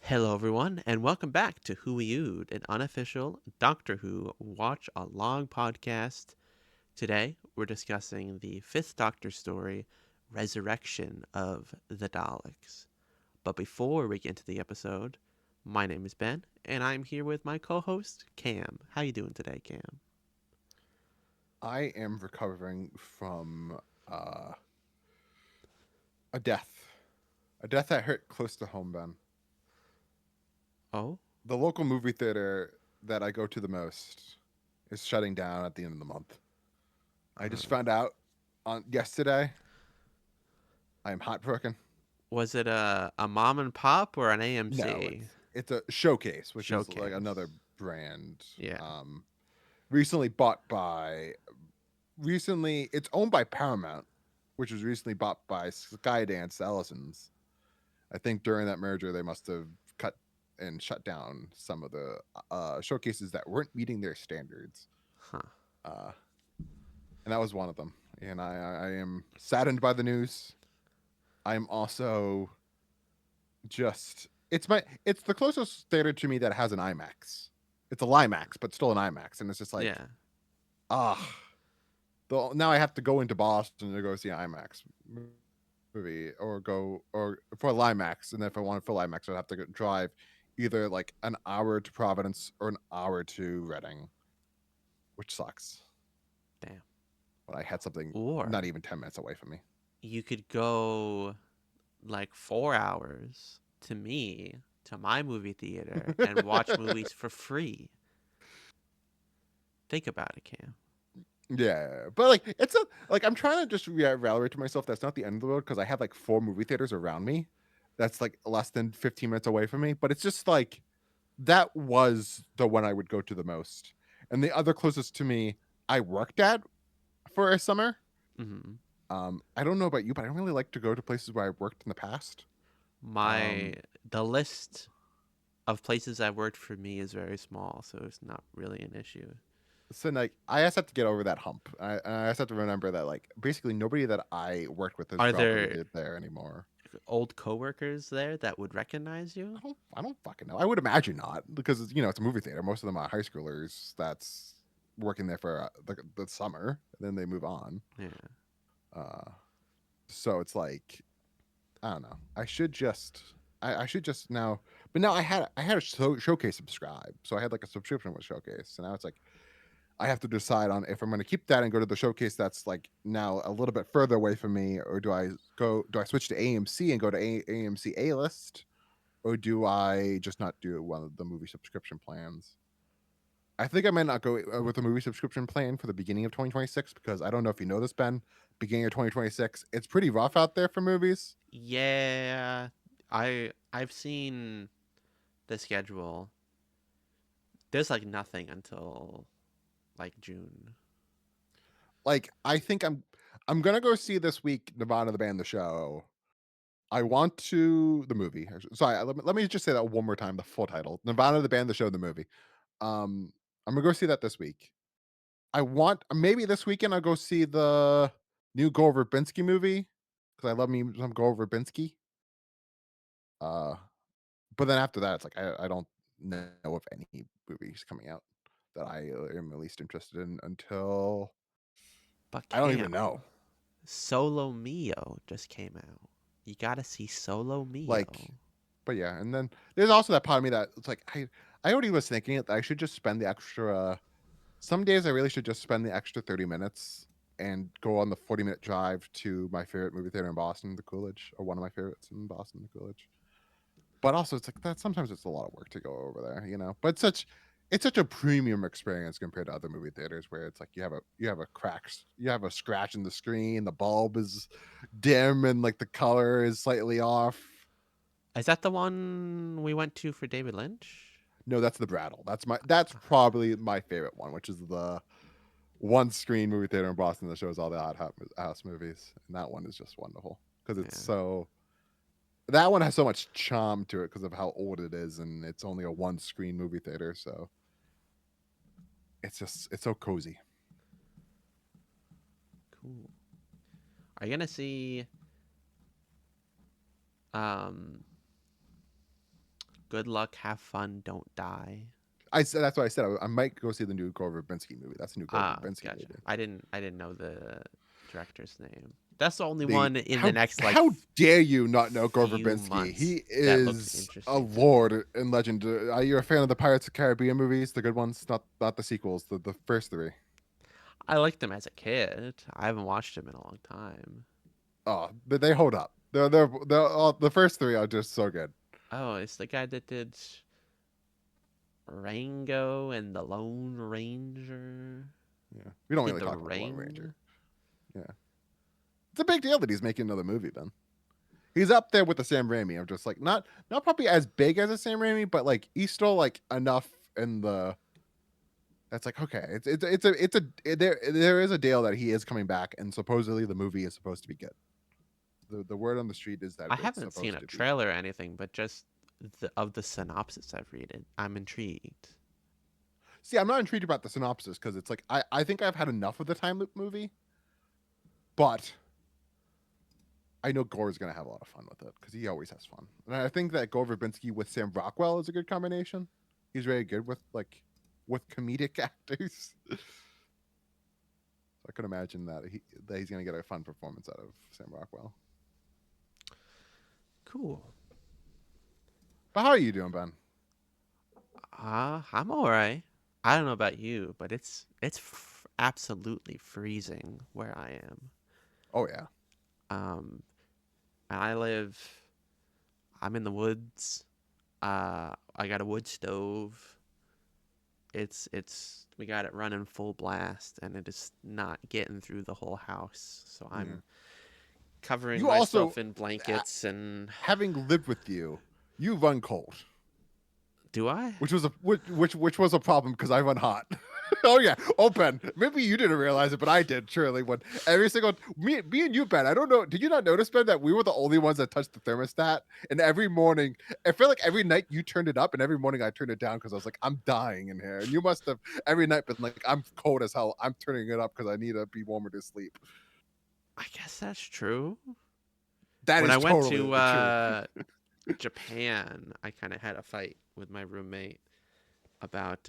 Hello, everyone, and welcome back to Who We Ood, an unofficial Doctor Who watch along podcast. Today, we're discussing the fifth Doctor story, Resurrection of the Daleks. But before we get into the episode, my name is Ben, and I'm here with my co-host Cam. How you doing today, Cam? I am recovering from uh, a death. A death that hurt close to home, Ben. Oh, The local movie theater that I go to the most is shutting down at the end of the month. I just uh, found out on yesterday. I am heartbroken. was it a mom and pop or an No, AMC it's a showcase, which is like showcase? another brand. Yeah. Um, recently bought by. Recently, it's owned by Paramount, which was recently bought by Skydance Ellison's. I think during that merger, they must have cut and shut down some of the showcases that weren't meeting their standards. Huh. Uh, and that was one of them. And I am saddened by the news. I am also just it's the closest theater to me that has an IMAX. It's a Limax, but still an IMAX, and it's just like Yeah. ah. Now I have to go into Boston to go see an IMAX movie or go or for Limax, and if I want a full IMAX, I'd have to drive either like an hour to Providence or an hour to Reading, which sucks. Damn. But I had something not Or even 10 minutes away from me. you could go like 4 hours to me to my movie theater and watch movies for free. Think about it, Cam. Yeah, but like it's a like I'm trying to just evaluate to myself that's not the end of the world because I have like four movie theaters around me. That's like less than 15 minutes away from me, but it's just like that was the one I would go to the most. And the other closest to me, I worked at for a summer. Hmm. I don't know about you, but I don't really like to go to places where I've worked in the past. My Um, the list of places I've worked for me is very small, so it's not really an issue. so like I just have to get over that hump. I just have to remember that like basically nobody that I worked with is Are probably there there anymore. old coworkers there that would recognize you? I don't fucking know. I would imagine not because it's a movie theater. Most of them are high schoolers that's working there for the summer, and then they move on. Yeah. Uh, so it's like I don't know. I should just now. But now I had a showcase subscribe, so I had like a subscription with Showcase, and now it's like I have to decide on if I'm going to keep that and go to the Showcase that's like now a little bit further away from me, or do I switch to AMC and go to AMC A List, or do I just not do one of the movie subscription plans? I think I might not go with a movie subscription plan for the beginning of 2026 because I don't know if you know this, Ben. Beginning of 2026, it's pretty rough out there for movies. Yeah. I've seen the schedule. There's like nothing until like June. Like I think I'm gonna go see this week Nirvana the band the show. I want to the movie. Sorry, let me just say that one more time. The full title: Nirvana the band the show the movie. Um, I'm gonna go see that this week. I want maybe this weekend I'll go see the new Gore Verbinski movie because I love me some Gore Verbinski. Uh, but then after that, it's like I don't know of any movies coming out that I am at least interested in until But I don't even know. Cam, Solo Mio just came out. You gotta see Solo Like, Mio. but yeah, and then there's also that part of me that it's like I already was thinking it that I should just spend the extra. Some days I really should just spend the extra 30 minutes and go on the 40-minute drive to my favorite movie theater in Boston, the Coolidge, or one of my favorites in Boston, the Coolidge. But also, it's like that. Sometimes it's a lot of work to go over there. But it's such a premium experience compared to other movie theaters where it's like you have a scratch in the screen, the bulb is dim, and like the color is slightly off. Is that the one we went to for David Lynch? No, that's the Brattle. That's probably my favorite one, which is the one screen movie theater in Boston that shows all the house movies, and that one is just wonderful because it's Yeah. so. That one has so much charm to it because of how old it is, and it's only a one screen movie theater, so it's so cozy. Cool. Are you gonna see um Good luck, have fun, don't die. I said that's what I said. I might go see the new Gore Verbinski movie. That's a new Gore Ah, Verbinski gotcha. movie. I didn't know the director's name. That's the only The one in the how next like how dare you not know Gore few Verbinski? months He that looks is a interesting to me. lord and legend. Are you a fan of the Pirates of the Caribbean movies, the good ones, not the sequels, the first three? I liked him as a kid. I haven't watched him in a long time. Oh, they hold up. They're all, the first three are just so good. Oh, it's the guy that did Rango and the Lone Ranger. Yeah, we He don't did really The talk about the Lone Ranger. Ring. Yeah, it's a big deal that he's making another movie. Then he's up there with the Sam Raimi. I'm just like not probably as big as a Sam Raimi, but like he's still like enough in the. That's like okay, there is a deal that he is coming back, and supposedly the movie is supposed to be good. The word on the street is that I it's haven't seen supposed a to be. trailer or anything, but just of the synopsis I've read it, I'm intrigued. See, I'm not intrigued about the synopsis because it's like I think I've had enough of the time loop movie, but I know Gore's gonna have a lot of fun with it because he always has fun, and I think that Gore Verbinski with Sam Rockwell is a good combination. He's very good with comedic actors. So I could imagine that he's gonna get a fun performance out of Sam Rockwell. Cool. But how are you doing, Ben? I'm all right. I don't know about you, but it's absolutely freezing where I am. Oh yeah. Um, and I'm in the woods. I got a wood stove. We got it running full blast, and it is not getting through the whole house. So Yeah. I'm covering You also, myself in uh, blankets and having lived with you, you run cold, do I? which was a problem because I run hot. Oh yeah. Oh Ben, maybe you didn't realize it, but I did. Surely, when every single me and you, Ben. I don't know. Did you not notice, Ben, that we were the only ones that touched the thermostat? And every morning, I feel like every night you turned it up, and every morning I turned it down because I was like, I'm dying in here. And you must have every night been like, I'm cold as hell. I'm turning it up because I need to be warmer to sleep. I guess that's true. That When I is went totally to true. Japan, I kind of had a fight with my roommate about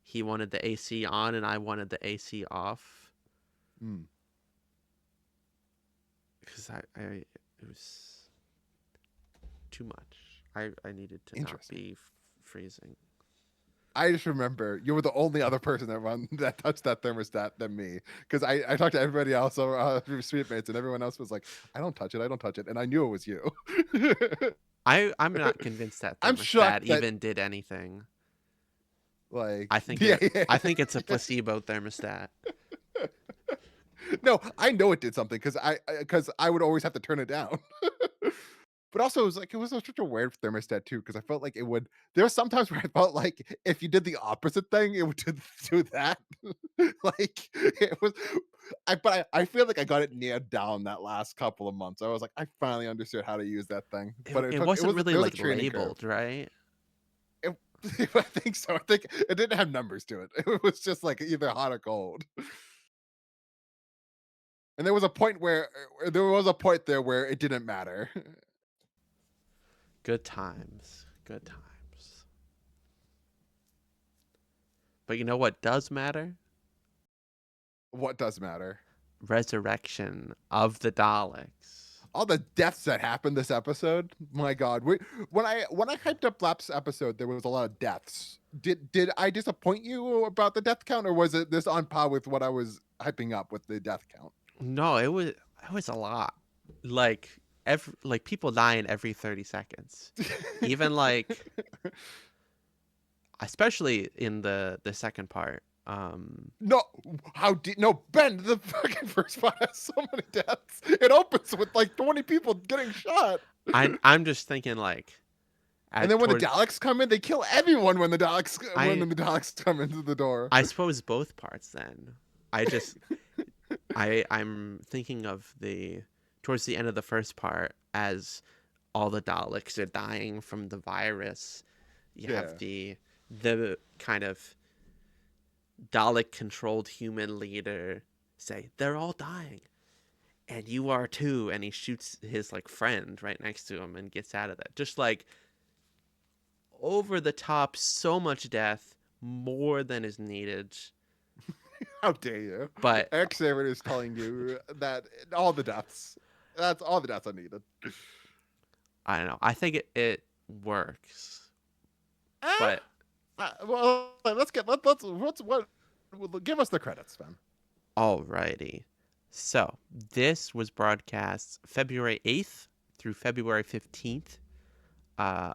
he wanted the AC on and I wanted the AC off Mm, because it was too much. I needed to not interesting. be freezing. I just remember you were the only other person that touched that thermostat than me because I talked to everybody else, suite mates, and everyone else was like, I don't touch it, and I knew it was you. I'm not convinced that I'm shocked thermostat that even did anything. I like think yeah, it yeah, I think it's a placebo thermostat. no, I know it did something because I would always have to turn it down. But also, it was such a weird thermostat too, because I felt like it would. There were sometimes where I felt like if you did the opposite thing, it would do that. Like it was, I feel like I got it nailed down that last couple of months. I was like, I finally understood how to use that thing, but It wasn't really there was a like training curve. labeled, right? It, I think so. I think it didn't have numbers to it. It was just like either hot or cold. And there was a point there where it didn't matter. Good times. Good times. But you know what does matter? What does matter? Resurrection of the Daleks. All the deaths that happened this episode. My God, when I hyped up last episode, there was a lot of deaths. Did I disappoint you about the death count, or was it this on par with what I was hyping up with the death count? No, it was a lot. Like like people dying every 30 seconds. Even like especially in the second part. No, no Ben? The fucking first part has so many deaths. It opens with like 20 people getting shot, I'm just thinking like and at then when the toward Daleks come in, they kill everyone when I the Daleks come into the door. I suppose both parts then. I just I'm thinking of the towards the end of the first part as all the Daleks are dying from the virus. You have Yeah, the kind of Dalek controlled human leader say they're all dying and you are too, and he shoots his like friend right next to him and gets out of that. Just like over the top, so much death, more than is needed. How dare you? But Eric Saber is telling you that all the deaths. That's all the deaths I needed. I don't know. I think it works. Ah, But well, let's give us the credits, Ben. alrighty. So this was broadcast February 8th through February 15th.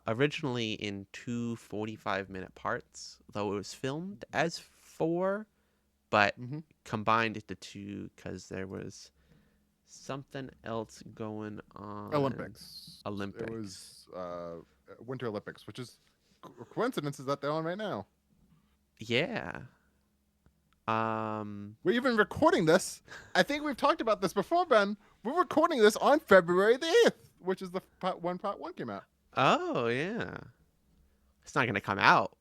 Originally in two 45-minute parts, though it was filmed as four, but Mm-hmm. combined into two because there was something else going on. Olympics. It Olympics. was Winter Olympics, which is coincidence is that they're on right now. Yeah. We're even recording this. I think we've talked about this before, Ben. We're recording this on February the 8th, which is the part one came out. Oh, yeah. It's not going to come out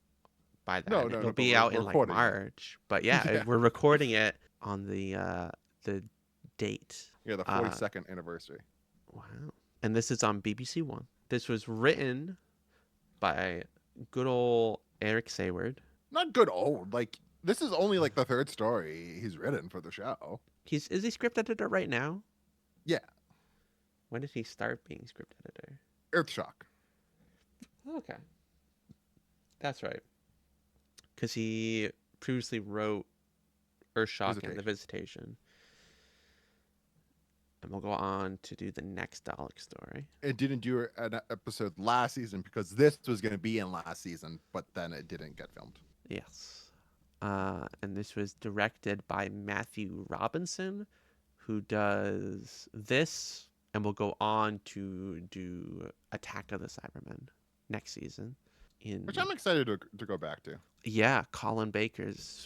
by then. No, It'll but be we're out in like recording it. March. But yeah, Yeah. we're recording it on the date. Yeah, the 42nd anniversary. Wow. And this is on BBC One. This was written by good old Eric Sayward. Not good old. Like, this is only like the third story he's written for the show. Is he script editor right now? Yeah. When did he start being script editor? Earthshock. Okay. That's right. Because he previously wrote Earthshock and The Visitation. And we'll go on to do the next Dalek story. It didn't do an episode last season because this was going to be in last season, but then it didn't get filmed. Yes. And this was directed by Matthew Robinson, who does this and will go on to do Attack of the Cybermen next season. Which I'm excited to go back to. Yeah, Colin Baker's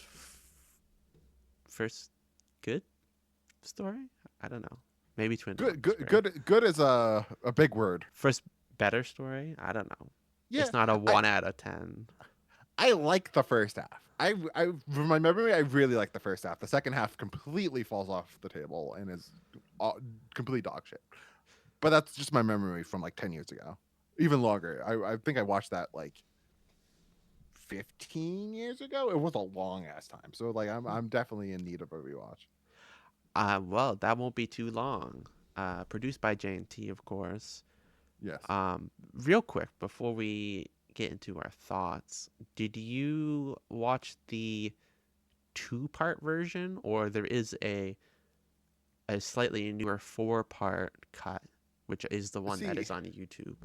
first good story? I don't know. Maybe Twin Daleks. Good is a big word. First better story? I don't know. Yeah, it's not a 1 out of 10. I like the first half. I from my memory, I really like the first half. The second half completely falls off the table and is complete dog shit. But that's just my memory from like 10 years ago, even longer. I think I watched that like 15 years ago. It was a long ass time, so like I'm definitely in need of a rewatch. Well, that won't be too long. Produced by J&T, of course. Yes. Real quick before we get into our thoughts, did you watch the 2-part version, or there is a slightly newer 4-part cut, which is the one that is on YouTube?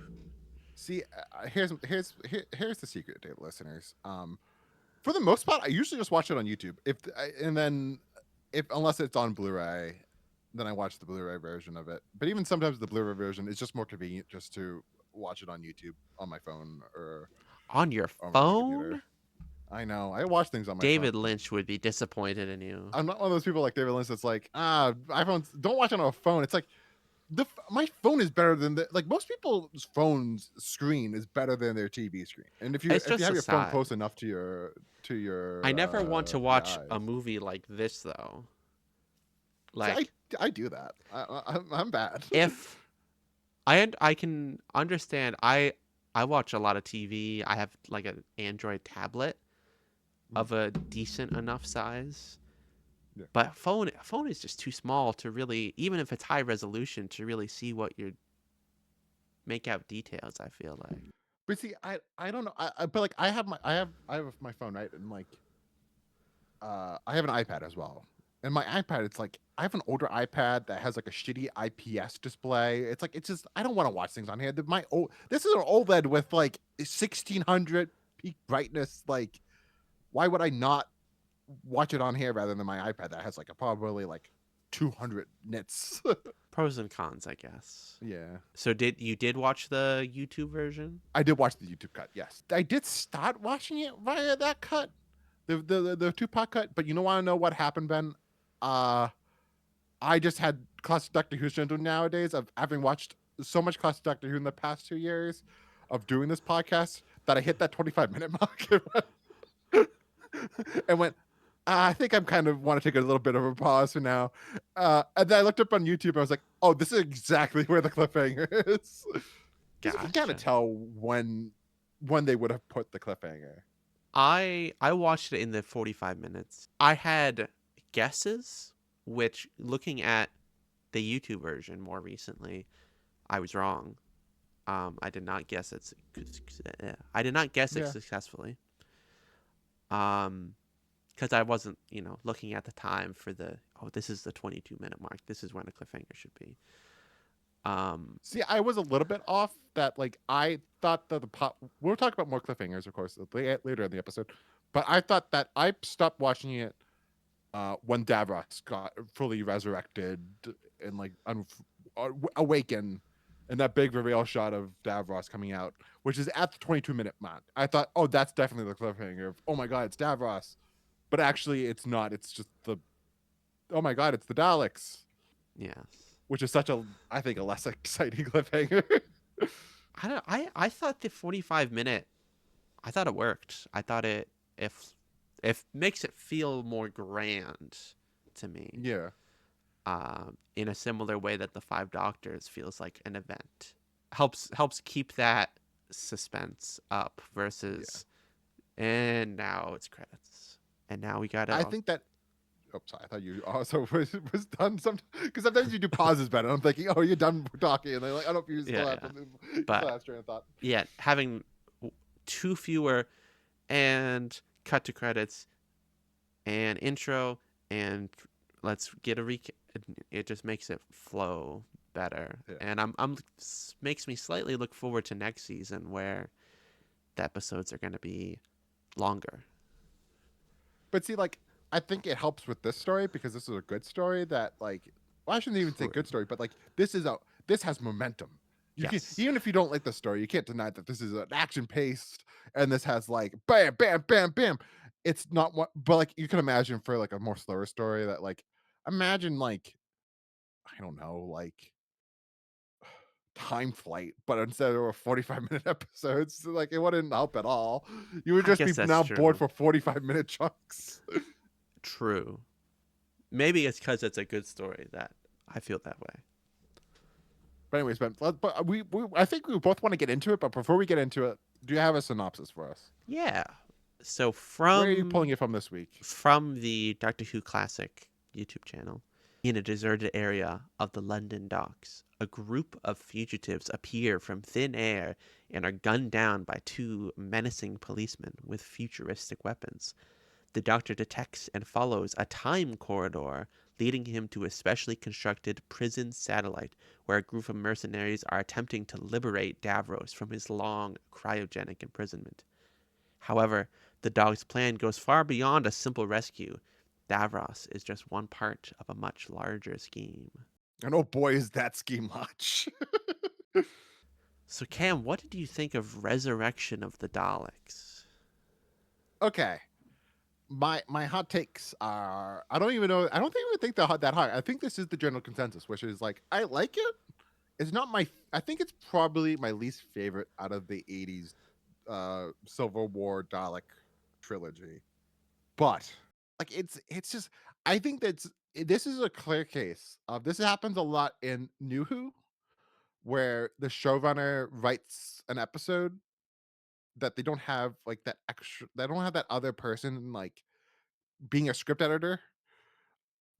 See, here's the secret, dear listeners. For the most part, I usually just watch it on YouTube. Unless it's on Blu-ray, then I watch the Blu-ray version of it. But even sometimes the Blu-ray version is just more convenient just to watch it on YouTube on my phone or on your phone. I know. I watch things on my David phone. Lynch would be disappointed in you. I'm not one of those people like David Lynch that's like, iPhones, don't watch it on a phone. It's like, my phone is better than most people's phone's screen is better than their TV screen. And if you have your phone close enough to your I never want to watch a movie like this though. Like, see, I do that. I'm bad. If I can understand, I watch a lot of TV. I have like an Android tablet of a decent enough size. Yeah. But phone is just too small to really, even if it's high resolution, to really see what you're make out details. I feel like. But see, I don't know. But like I have my phone, right, and like I have an iPad as well. And my iPad, it's like I have an older iPad that has like a shitty IPS display. It's like, it's just, I don't want to watch things on here. This is an OLED with like 1600 peak brightness. Like, why would I not watch it on here rather than my iPad that has like probably like 200 nits? Pros and cons, I guess. Yeah. So you did watch the YouTube version? I did watch the YouTube cut. Yes, I did start watching it via that cut, the 2-part cut. But you want to know what happened, Ben? I just had classic Doctor Who syndrome nowadays of having watched so much classic Doctor Who in the past 2 years of doing this podcast that I hit that 25-minute mark and went, I think I'm kind of want to take a little bit of a pause for now. And then I looked up on YouTube and I was like, oh, this is exactly where the cliffhanger is. Gotcha. You can kind of tell when when they would have put the cliffhanger. I watched it in the 45 minutes. I had guesses, which looking at the YouTube version more recently, I was wrong. I did not guess it. I did not guess it Yeah. successfully. Um, because I wasn't, looking at the time for this is the 22-minute mark. This is when a cliffhanger should be. Um, See, I was a little bit off that like I thought that the pop. We'll talk about more cliffhangers, of course, later in the episode. But I thought that I stopped watching it when Davros got fully resurrected and like awakened, and that big reveal shot of Davros coming out, which is at the 22-minute mark. I thought, oh, that's definitely the cliffhanger. Oh my god, it's Davros, but actually, it's not. It's just the oh my god, it's the Daleks, yes. which is such a I think a less exciting cliffhanger. I don't. I thought the 45-minute. I thought it worked. I thought if if makes it feel more grand to me. Yeah. In a similar way that the Five Doctors feels like an event. Helps keep that suspense up Yeah. versus and now it's credits. And now we got I it. think that. Oh, sorry. I thought you also was done. Because sometimes you do pauses better. I'm thinking, oh, you're done talking, and they're like, I don't know if you still Yeah, have yeah. you still But have train of thought. yeah, having two fewer and cut to credits and intro and let's get a recap. It just makes it flow better, Yeah. and I'm makes me slightly look forward to next season where the episodes are going to be longer. But see, like, I think it helps with this story because this is a good story that, like, well, I shouldn't even say True. good story, but like, this has momentum. You can Yes. even if you don't like the story, you can't deny that this is an action paced and this has like bam, bam, bam, bam. It's not what, but like you can imagine for like a more slower story that like imagine like I don't know like time flight, but instead of a 45-minute episodes, like it wouldn't help at all. You would I just be guess that's now bored true. for 45-minute chunks. True. Maybe it's because it's a good story that I feel that way. But anyways, but we I think we both want to get into it. But before we get into it, do you have a synopsis for us? Yeah. So Where are you pulling it from this week? from the Doctor Who Classic YouTube channel. In a deserted area of the London docks, a group of fugitives appear from thin air and are gunned down by two menacing policemen with futuristic weapons. The Doctor detects and follows a time corridor leading him to a specially constructed prison satellite where a group of mercenaries are attempting to liberate Davros from his long cryogenic imprisonment. However, the dog's plan goes far beyond a simple rescue. Davros is just one part of a much larger scheme. And oh boy, is that scheme much. So, Cam, what did you think of Resurrection of the Daleks? Okay, my hot takes are I don't even know. I don't think they're that hot. I think this is the general consensus, which is like I like it. It's not my. I think it's probably my least favorite out of the '80s Civil War Dalek trilogy. But like it's just I think this is a clear case of this happens a lot in New Who where the showrunner writes an episode that they don't have like that extra they don't have that other person like being a script editor.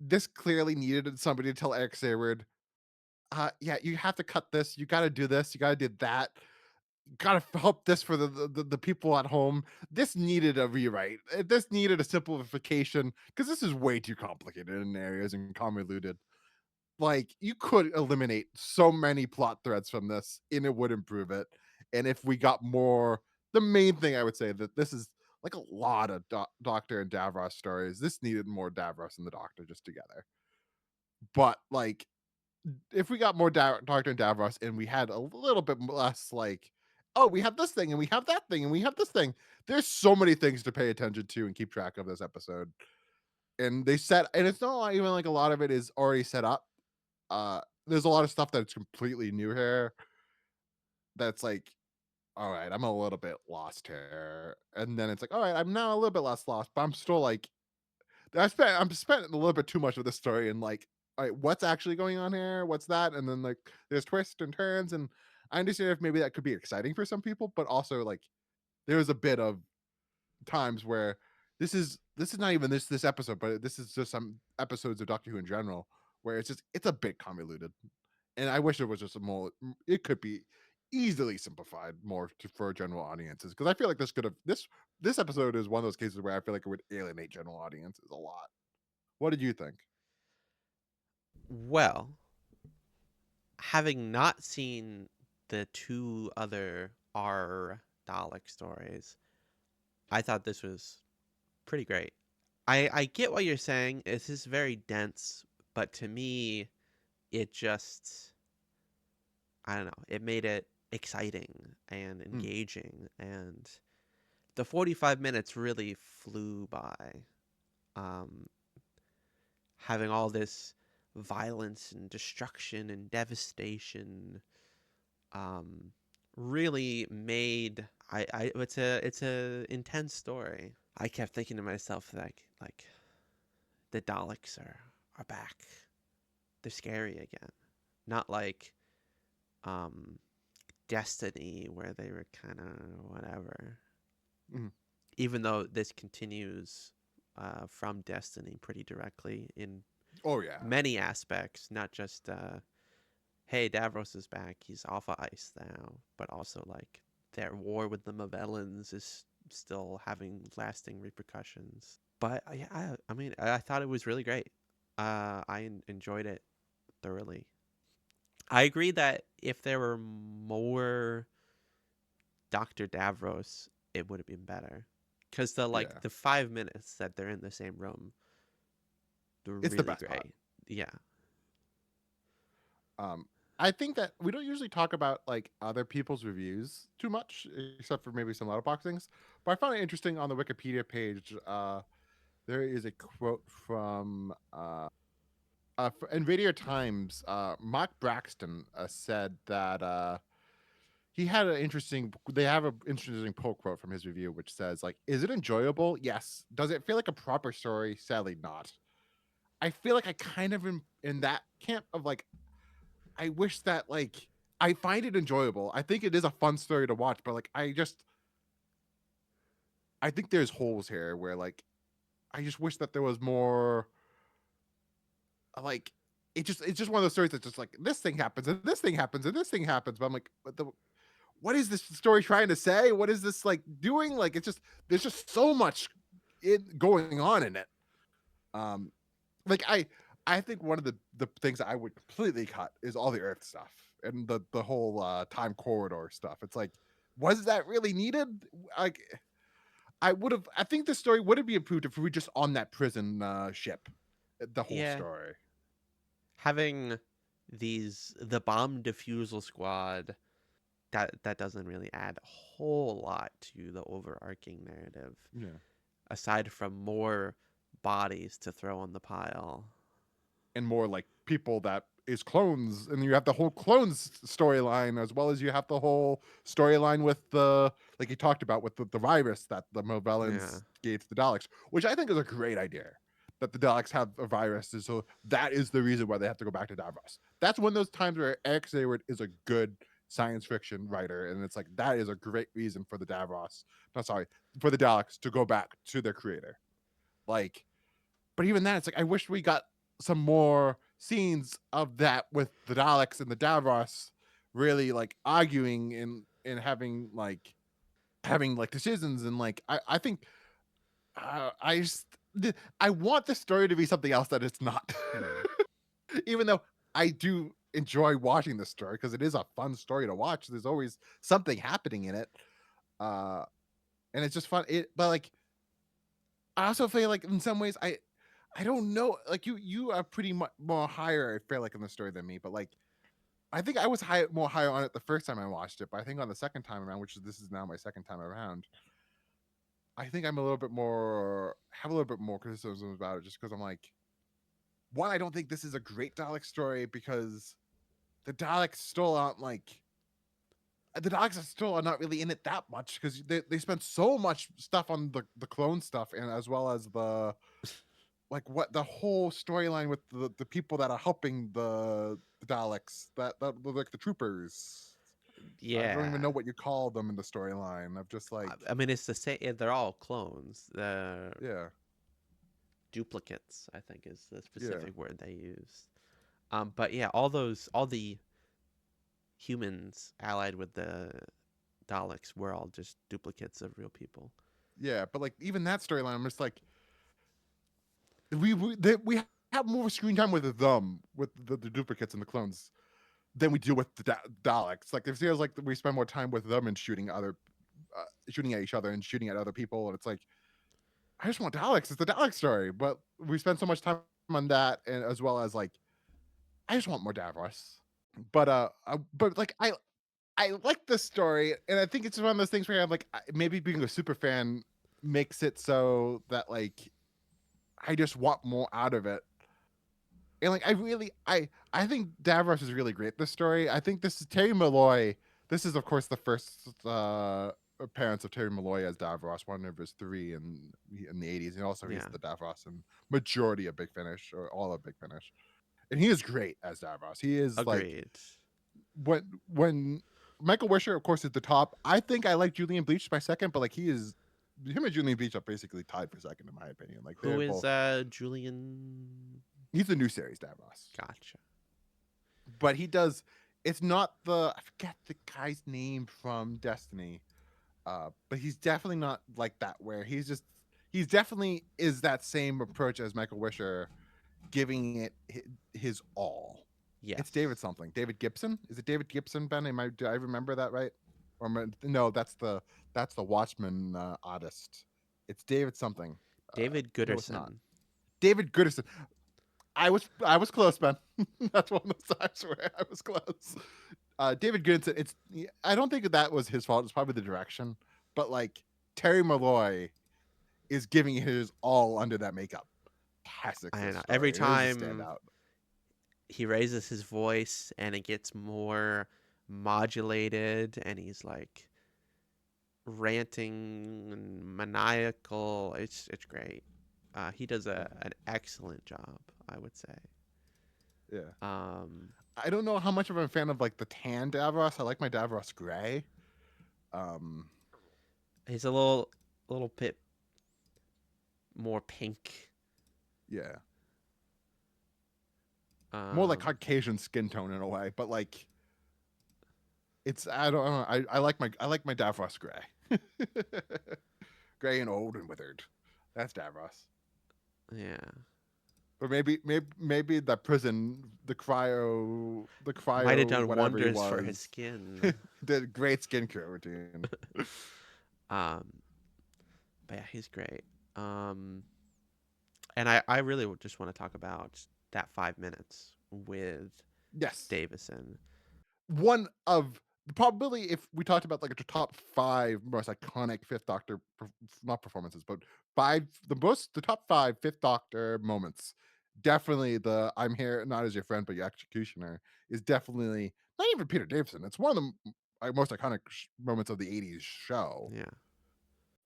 This clearly needed somebody to tell Eric Sayward, yeah, you have to cut this, you gotta do this, you gotta do that. Gotta help this for the people at home. This needed a rewrite. This needed a simplification because this is way too complicated in areas and convoluted. Like you could eliminate so many plot threads from this, and it would improve it. And if we got more, the main thing I would say that this is like a lot of Doctor and Davros stories. This needed more Davros and the Doctor just together. But like if we got more Doctor and Davros and we had a little bit less like, oh, we have this thing and we have that thing and we have this thing. There's so many things to pay attention to and keep track of this episode. And they set, and it's not even like a lot of it is already set up. There's a lot of stuff that's completely new here. That's like, all right, I'm a little bit lost here, and then it's like, all right, I'm now a little bit less lost, but I'm still like, I'm spent a little bit too much of this story and like, all right, what's actually going on here? What's that? And then like there's twists and turns, and I understand if maybe that could be exciting for some people, but also like there was a bit of times where this is not even this episode, but this is just some episodes of Doctor Who in general where it's a bit convoluted, and I wish it was just a more. It could be easily simplified more for general audiences because I feel like this episode is one of those cases where I feel like it would alienate general audiences a lot. What did you think? Well, having not seen the two other R Dalek stories, I thought this was pretty great. I get what you're saying. This is very dense, but to me, it just, I don't know, it made it exciting and Mm, engaging, and the 45 minutes really flew by. Um, Having all this violence and destruction and devastation um, really made it's a intense story. I kept thinking to myself like the Daleks are back. They're scary again. Not like um, Destiny where they were kind of whatever. mm. Even though this continues from Destiny pretty directly in Oh yeah. many aspects, not just hey, Davros is back, he's off of ice now, but also like their war with the Mavellans is still having lasting repercussions. But yeah, I mean, I thought it was really great. Enjoyed it thoroughly. I agree that if there were more Doctor Davros, it would have been better. Because Yeah. the 5 minutes that they're in the same room, they're It's the really best part. great. Yeah, Um, I think that we don't usually talk about like other people's reviews too much, except for maybe some letterbox things. But I found it interesting on the Wikipedia page. There is a quote from in Radio Times. Mark Braxton said that he had an interesting. They have an interesting pull quote from his review, which says like, "Is it enjoyable? Yes. Does it feel like a proper story? Sadly, not." I feel like I kind of am in that camp of like I wish that like I find it enjoyable. I think it is a fun story to watch, but like I think there's holes here where like I just wish that there was more like it's just one of those stories that's just like this thing happens and this thing happens and this thing happens. But I'm like, what is this story trying to say? What is this like doing? Like it's just there's just so much going on in it. Um like I think one of the things that I would completely cut is all the Earth stuff and the whole time corridor stuff. It's like, was that really needed? Like, I think the story would have been improved if we were just on that prison ship, the whole yeah. story. Having the bomb defusal squad that doesn't really add a whole lot to the overarching narrative, Yeah. aside from more bodies to throw on the pile. And more like people that is clones, and you have the whole clones storyline as well as you have the whole storyline with the like you talked about with the virus that the Yeah, Movellans gave to the Daleks, which I think is a great idea. That the Daleks have a virus, and so that is the reason why they have to go back to Davros. That's one of those times where Eric Sayward is a good science fiction writer, and it's like that is a great reason for the Davros, no, sorry, for the Daleks to go back to their creator. Like, but even that, it's like I wish we got some more scenes of that with the Daleks and the Davros really like arguing and having like decisions and like I think I just I want the story to be something else that it's not. hmm. Even though I do enjoy watching this story because it is a fun story to watch. There's always something happening in it. Uh and it's just fun. But like I also feel like in some ways I don't know. Like you are pretty much more higher. I feel like in the story than me, but like I think I was more higher on it the first time I watched it. But I think on the second time around, which is this is now my second time around, I think I'm a little bit more have a little bit more criticism about it, just because I'm like, one, I don't think this is a great Dalek story because the Daleks still aren't like the Daleks are still are not really in it that much because they spent so much stuff on the clone stuff and as well as the like what the whole storyline with the people that are helping the Daleks that like the troopers. I don't even Yeah. know what you call them in the storyline. Of just like, I mean, it's the same. They're all clones. The yeah, duplicates, I think, is the yeah, specific word they use. But yeah, all the humans allied with the Daleks were all just duplicates of real people. yeah. But like even that storyline, I'm just like, we have more screen time with them, with the duplicates and the clones, than we do with the Daleks. Like it feels like we spend more time with them and shooting at each other and shooting at other people, and it's like I just want Daleks. It's the Dalek story, but we spend so much time on that, and as well as like I just want more Davros. But like I like the story, and I think it's one of those things where I'm like maybe being a super fan makes it so that like I just want more out of it. And like I think Davros is really great. This story, I think this is Terry Malloy. This is of course the first appearance of Terry Malloy as Davros, one of his three in the 80s, and also he's Yeah, the Davros in majority of Big Finish or all of Big Finish, and he is great as Davros. He is like agreed. when Michael Wisher, of course, is the top. I think I like Julian Bleach by second, but like him and Julian Bleach are basically tied for second in my opinion. Like Who they're is both. Julian? He's the new series Davros, Gotcha. but he does. It's not the I forget the guy's name from Destiny, but he's definitely not like that. Where he's definitely is that same approach as Michael Wisher, giving it his all. It's David Yes. something. David Gibson. Is it David Gibson? Ben, do I remember that right? No, that's the Watchmen artist. It's David something. David No, it's not. Gooderson. David Goodison. I was close, Ben. That's one of those times where I was close. David Goodison. I don't think that was his fault. It's probably the direction. But like Terry Malloy is giving his all under that makeup. Fantastic I this don't know. Every story. It is a time standout. he raises his voice and it gets more modulated, and he's like ranting and maniacal. It's great. He does an excellent job, I would say. Yeah. Um, I don't know how much of a fan of like the tan Davros. I like my Davros gray. Um, he's a little bit more pink. yeah, more like Um, Caucasian skin tone in a way, but like it's I don't know. I like my Davros gray, gray and old and withered. That's Davros. yeah, Or maybe the prison, the might have cryo, done whatever he wonders for his was, skin. did great skincare routine. um, but yeah, he's great. Um, and I really just want to talk about that 5 minutes with Yes, Davison. one of probably if we talked about like the top five most iconic Fifth Doctor, not performances, but the top five Fifth Doctor moments. Definitely the "I'm here not as your friend but your executioner" is definitely not even Peter Davison. It's one of the most iconic moments of the '80s show. Yeah,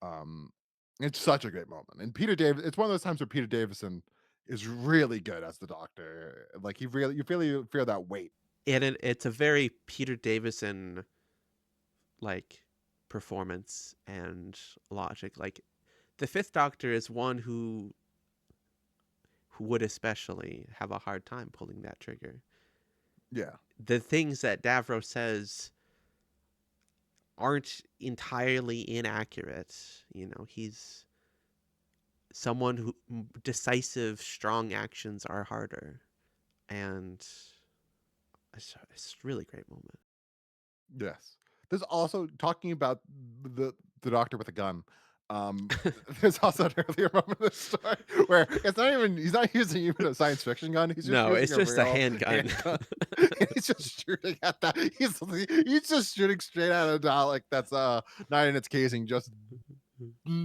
Um, it's such a great moment, and Peter Davis. It's one of those times where Peter Davison is really good as the Doctor. Like you feel that weight. and it's a very Peter Davison like performance and logic. Like the Fifth Doctor is one who would especially have a hard time pulling that trigger. Yeah. The things that Davros says aren't entirely inaccurate. You know, he's someone who decisive, strong actions are harder, and it's a really great moment. Yes. There's also talking about the doctor with a gun. Um, there's also an earlier moment in the story where he's not using even a science fiction gun. He's just No, using it's a just a real handgun. handgun. And he's just shooting at that. He's just shooting straight at a Dalek that's not in its casing. Just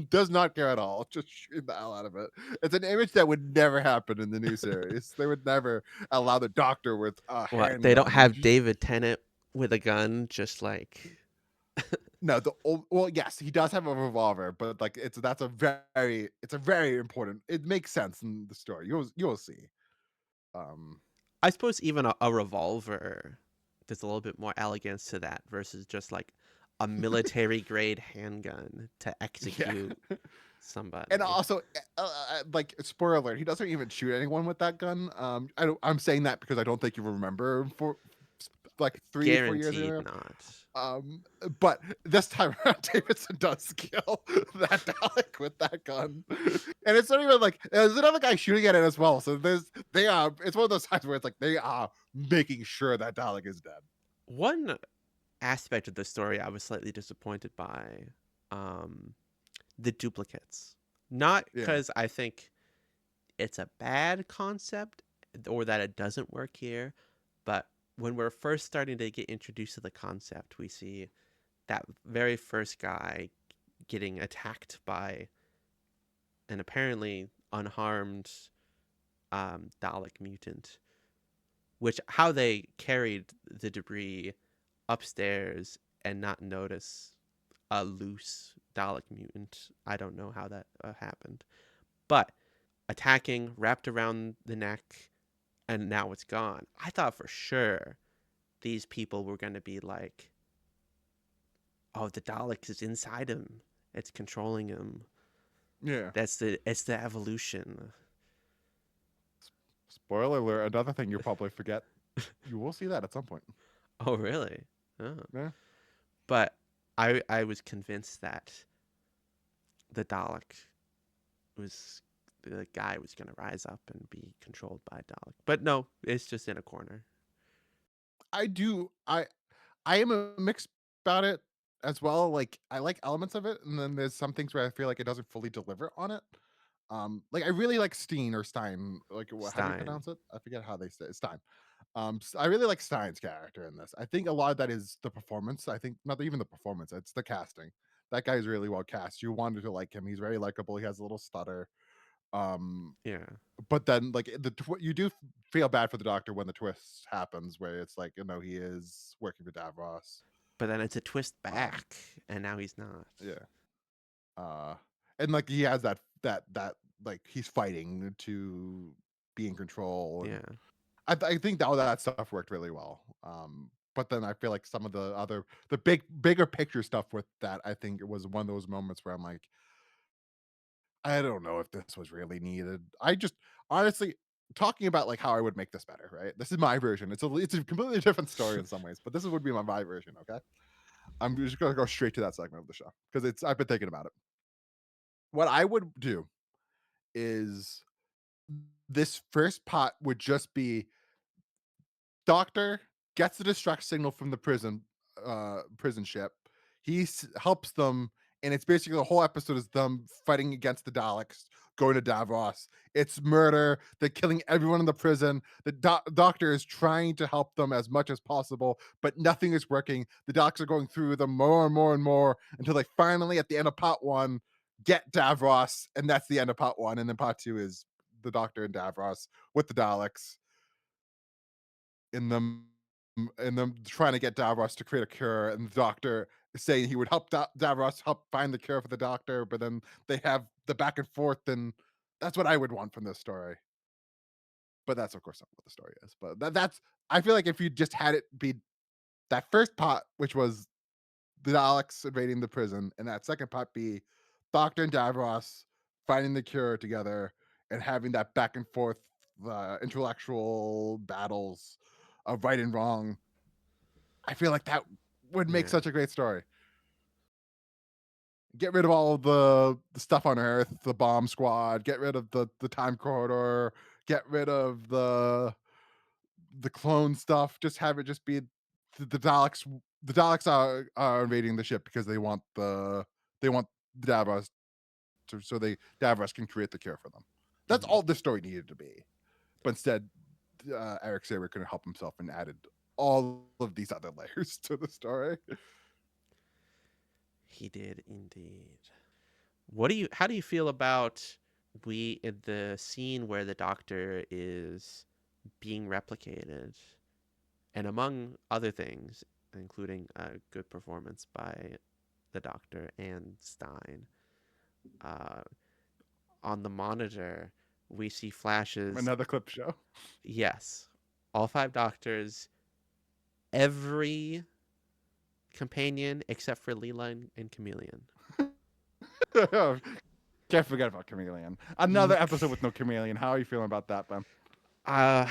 does not care at all. Just shooting the hell out of it. It's an image that would never happen in the new series. They would never allow the doctor with a What, they don't handgun. have David Tennant with a gun, just like No, well, yes, he does have a revolver, but like it's a very important. It makes sense in the story. You'll see. Um, I suppose even a revolver. there's a little bit more elegance to that versus just like a military grade handgun to Yeah. execute And somebody. also, like spoiler alert, he doesn't even shoot anyone with that gun. I'm saying that because I don't think you remember for like 3 4 years Guaranteed ago. not. Um, but this time around, Davidson does kill that Dalek with that gun, and it's not even like there's another guy shooting at it as well. So they are. It's one of those times where it's like they are making sure that Dalek is dead. One aspect of the story I was slightly disappointed by, um, the duplicates. Not Yeah, because I think it's a bad concept or that it doesn't work here, but when we're first starting to get introduced to the concept, we see that very first guy getting attacked by an apparently unharmed Dalek mutant, which how they carried the debris upstairs and not notice a loose Dalek mutant. I don't know how that happened. But attacking, wrapped around the neck, and now it's gone. I thought for sure these people were going to be like, oh, the Dalek is inside him. It's controlling him. yeah. It's the evolution. Spoiler alert: another thing you'll probably forget. You will see that at some point. Oh, really? Oh. Yeah. But I was convinced that the Dalek was the guy was going to rise up and be controlled by Dalek. But no, it's just in a corner. I do. I am a mix about it as well. Like I like elements of it, and then there's some things where I feel like it doesn't fully deliver on it. Like I really like Steen or Stein. Like how do you Stein. pronounce it? I forget how they say it. Stein. I really like Stein's character in this. I think a lot of that is the performance. I think not even the performance; it's the casting. That guy is really well cast. You wanted to like him. He's very likable. He has a little stutter. Um, Yeah. but then like you do feel bad for the Doctor when the twist happens, where it's like he is working for Davros. But then it's a twist Um, back, and now he's not. yeah. Uh, and like he has that like he's fighting to be in control, and Yeah. I think all that stuff worked really well. But then I feel like some of the bigger picture stuff with that, I think it was one of those moments where I'm like, I don't know if this was really needed. I just honestly talking about like how I would make this better, right? This is my version. It's a completely different story in some ways, but this would be my version. Okay, I'm just gonna go straight to that segment of the show because it's I've been thinking about it. What I would do is this first pot would just be Doctor gets the distress signal from the prison ship. Helps them, and it's basically the whole episode is them fighting against the Daleks, going to Davros. It's murder. They're killing everyone in the prison. The Doctor is trying to help them as much as possible, but nothing is working. The Daleks are going through them more and more and more until they finally, at the end of part one, get Davros, and that's the end of part one. And then part two is the Doctor and Davros with the Daleks in them trying to get Davros to create a cure, and the Doctor saying he would help Davros help find the cure for the Doctor, but then they have the back and forth, and that's what I would want from this story. But that's of course not what the story is. But that's I feel like if you just had it be that first part, which was the Daleks invading the prison, and that second part be Doctor and Davros finding the cure together and having that back and forth intellectual battles of right and wrong. I feel like that would make Yeah. such a great story. Get rid of all of the stuff on Earth, the bomb squad, get rid of the time corridor, get rid of the clone stuff, just have it just be the Daleks. The Daleks are invading the ship because they want the Davros so they Davros can create the cure for them. That's Hmm. all this story needed to be. But instead, Eric Saber couldn't help himself and added all of these other layers to the story. He did indeed. What do you? How do you feel about we in the scene where the Doctor is being replicated, and among other things, including a good performance by the Doctor and Stein, uh, on the monitor, we see flashes. Another clip show. Yes, all five Doctors every companion except for Leela and Chameleon. Can't forget about Chameleon. Another Eek. episode with no Chameleon. How are you feeling about that, Ben? Uh,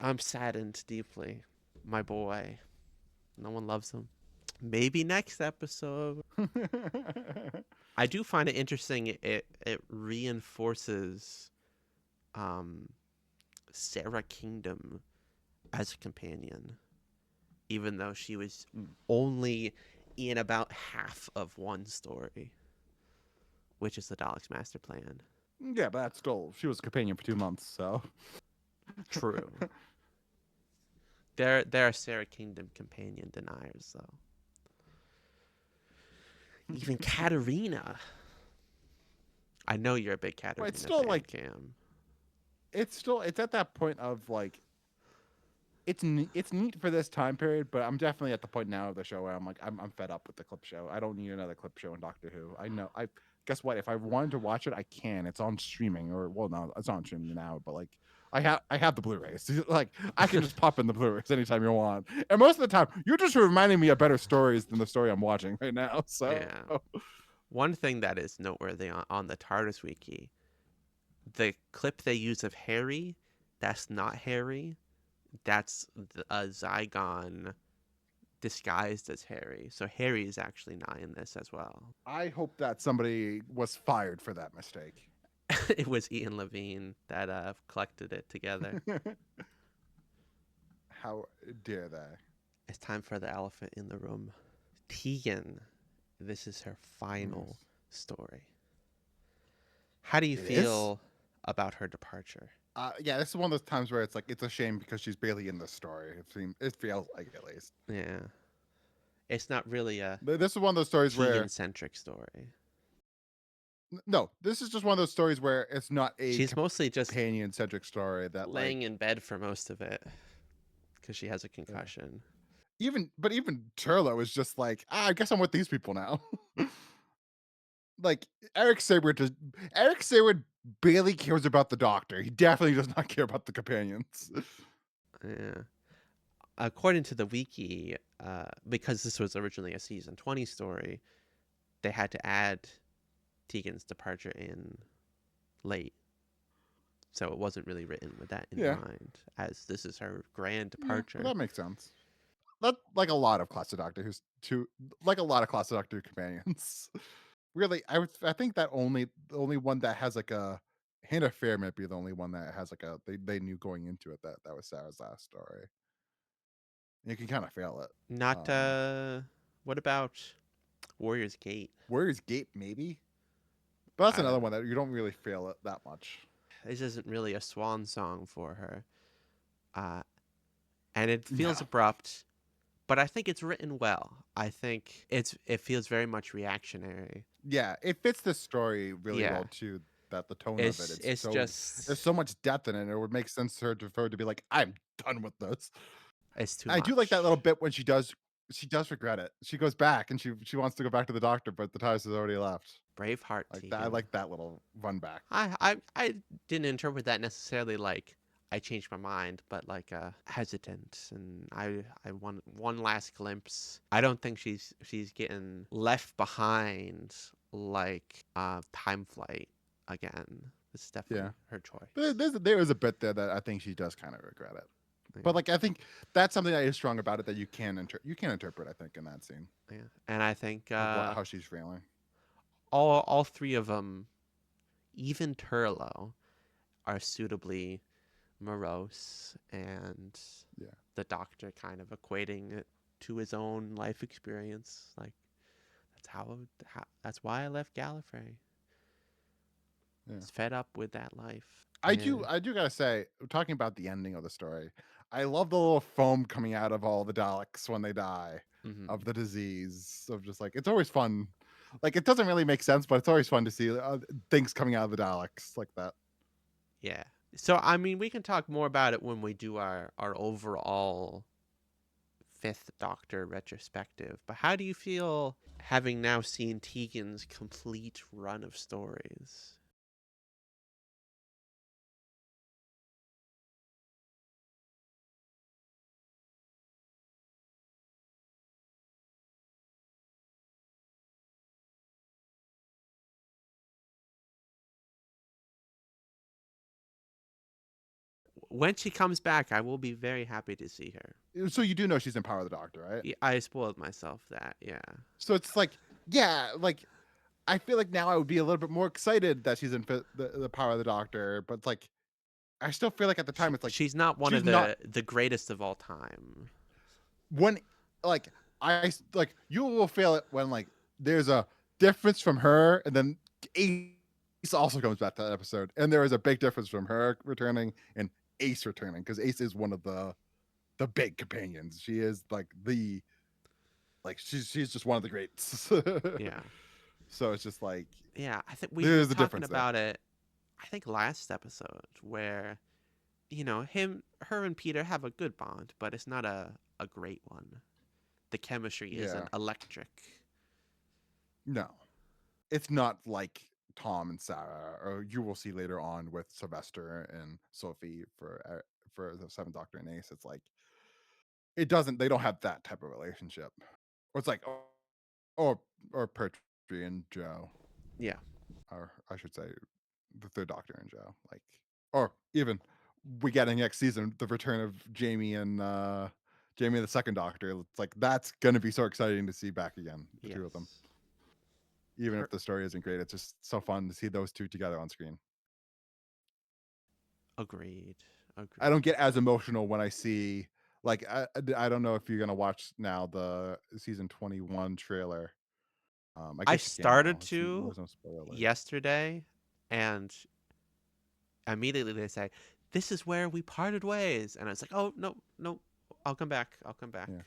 I'm saddened deeply. My boy. No one loves him. Maybe next episode. I do find it interesting. It reinforces um Sarah Kingdom as a companion, even though she was only in about half of one story, which is the Daleks' master plan. Yeah, but that's still, she was a companion for 2 months, so. True. There are Sarah Kingdom companion deniers though. Even Katarina. I know you're a big Well, it's Katarina still fan, like, Cam. it's at that point of like, it's neat for this time period, but I'm definitely at the point now of the show where I'm like, I'm fed up with the clip show. I don't need another clip show in Doctor Who. I know. I guess what? If I wanted to watch it, I can. It's on streaming, or well, no, it's on streaming now. But like, I have the Blu-rays. Like, I can just pop in the Blu-rays anytime you want. And most of the time, you're just reminding me of better stories than the story I'm watching right now. So Yeah. One thing that is noteworthy on the TARDIS wiki, the clip they use of Harry, that's not Harry. That's a Zygon disguised as Harry. So Harry is actually not in this as well. I hope that somebody was fired for that mistake. It was Ian Levine that collected it together. How dare they? It's time for the elephant in the room. Tegan, this is her final Yes. story. How do you It is. feel about her departure? Yeah, this is one of those times where it's like it's a shame because she's barely in the story. It feels like, at least. Yeah. It's not really a This is one of those stories Tegan where centric story. no, this is just one of those stories where it's not a She's mostly just companion centric story that laying like in bed for most of it because she has a yeah. concussion. Even Turlo is just like, I guess I'm with these people now. Like Eric Sayward barely cares about the Doctor. He definitely does not care about the companions. Yeah. According to the wiki, because this was originally a season 20 story, they had to add Tegan's departure in late. So it wasn't really written with that in Yeah. mind, as this is her grand Yeah, well, departure. that makes sense. That like a lot of Class of Doctor Who's two like a lot of Class of Doctor Who companions. Really, I think that the only one that has like a Hint of Fear might be the only one that has like a they knew going into it that was Sarah's last story. You can kind of feel it. Not, what about Warrior's Gate? Warrior's Gate maybe, but that's I another don't one know. that you don't really feel it that much. This isn't really a swan song for her. Uh, and it feels No. abrupt, but I think it's written well. I think it feels very much reactionary. Yeah, it fits the story really Yeah. well too. That the tone of it, It's there's just so much depth in it. And it would make sense for her to be like, I'm done with this. it's too I do like that little much. bit when she does regret it. She goes back and she wants to go back to the Doctor, but the TARDIS has already left. Braveheart Like that, I Tegan. like that little run back. I didn't interpret that necessarily like I changed my mind, but like hesitant, and I want one last glimpse. I don't think she's getting left behind like Time Flight again. This is Yeah, definitely her choice. but there is a bit there that I think she does kind of regret it. Yeah, But like I think that's something that is strong about it that you can interpret. I think in that scene yeah. And I think of what how she's feeling. all three of them, even Turlo, are suitably morose, and Yeah, the Doctor kind of equating it to his own life experience. Like that's why I left Gallifrey. yeah. It's fed up with that life. And I do gotta say, talking about the ending of the story, I love the little foam coming out of all the Daleks when they die of mhm, the disease. Of just like it's always fun. Like it doesn't really make sense, but it's always fun to see things coming out of the Daleks like that. yeah. So I mean, we can talk more about it when we do our overall Fifth Doctor retrospective. But how do you feel having now seen Tegan's complete run of stories? when she comes back, I will be very happy to see her. So you do know she's in Power of the Doctor, right? Yeah, I spoiled myself that. Yeah. So it's like, yeah, like I feel like now I would be a little bit more excited that she's in the Power of the Doctor, but it's like I still feel like at the time it's like She's not one she's of not the greatest of all time. when like like you will feel it when like there's a difference from her, and then Ace also comes back to that episode, and there is a big difference from her returning and Ace returning, because Ace is one of the big companions. She is like the like she's just one of the greats. Yeah. So it's just like Yeah, I think we were there's a talking difference there. about it, I think last episode, where, her and Peter have a good bond, but it's not a great one. The chemistry Yeah. isn't electric. No, it's not like Tom and Sarah, or you will see later on with Sylvester and Sophie for the Seventh Doctor and Ace. It's like it doesn't. They don't have that type of relationship. Or it's like, or Pertwee and Joe, Yeah. or I should say, the Third Doctor and Joe. Like, or even we getting next season the return of Jamie the Second Doctor. It's like that's gonna be so exciting to see back again, the two of them. Yes. Even if Per- the story isn't great, it's just so fun to see those two together on screen. Agreed. I don't Agreed. get as emotional when I see like I don't know if you're gonna watch now the season 21 trailer. I I guess you can now. started to There's no spoilers. yesterday, and immediately they say, "This is where we parted ways," and I was like, "Oh no, no, I'll come back. I'll come back." Yeah,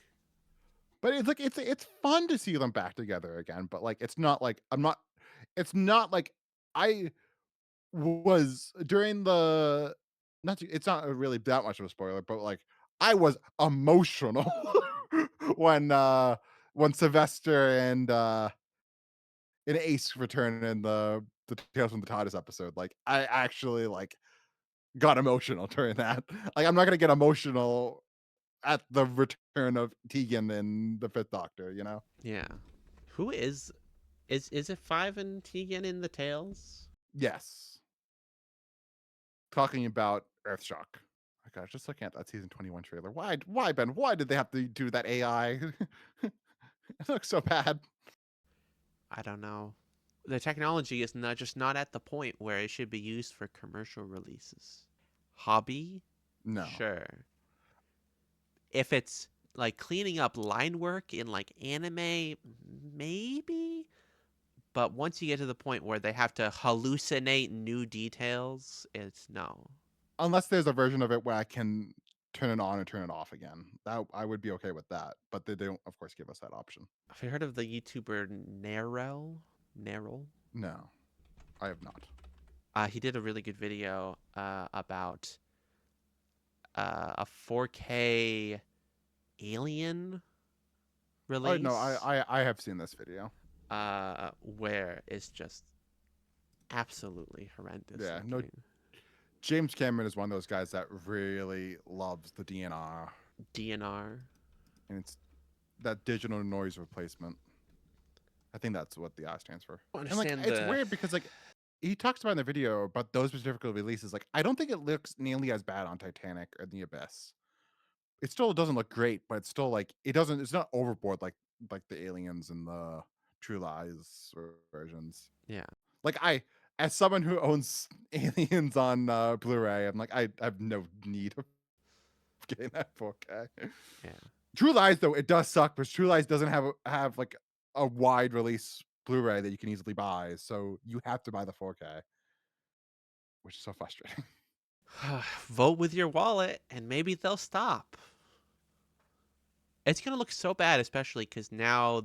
but it's like it's fun to see them back together again. But like it's not like I'm not. It's not like I was during the not. It's not really that much of a spoiler, but like I was emotional when when Sylvester and Ace return in the Tales from the TARDIS episode. Like I actually like got emotional during that. Like I'm not gonna get emotional at the return of Tegan in the Fifth Doctor, you know? Yeah. Who is it Five and Tegan in the Tales? Yes. Talking about Earthshock. My gosh, just looking at that season 21 trailer. Why, Ben? Why did they have to do that AI? It looks so bad. I don't know. The technology is not at the point where it should be used for commercial releases. Hobby, No. sure. If it's like cleaning up line work in like anime, maybe. But once you get to the point where they have to hallucinate new details, it's no. Unless there's a version of it where I can turn it on and turn it off again. That I would be okay with that. But they don't, of course, give us that option. Have you heard of the YouTuber Narel? Narel? No, I have not. He did a really good video about a 4K Alien Oh no, release, I have seen this video. where it's just absolutely horrendous Yeah, no, looking. James Cameron is one of those guys that really loves the DNR, DNR. and it's that digital noise replacement. I think that's what the I stands for. I And like understand it's the weird because like he talks about in the video about those specific releases. Like I don't think it looks nearly as bad on Titanic or The Abyss. It still doesn't look great, but it's still like it doesn't. It's not overboard like the Aliens and the True Lies versions. yeah, Like as someone who owns Aliens on Blu-ray, I'm like I have no need of getting that 4K. yeah. True Lies though, it does suck because True Lies doesn't have like a wide release Blu-ray that you can easily buy, so you have to buy the 4K, which is so frustrating. Vote with your wallet, and maybe they'll stop. It's gonna look so bad, especially because now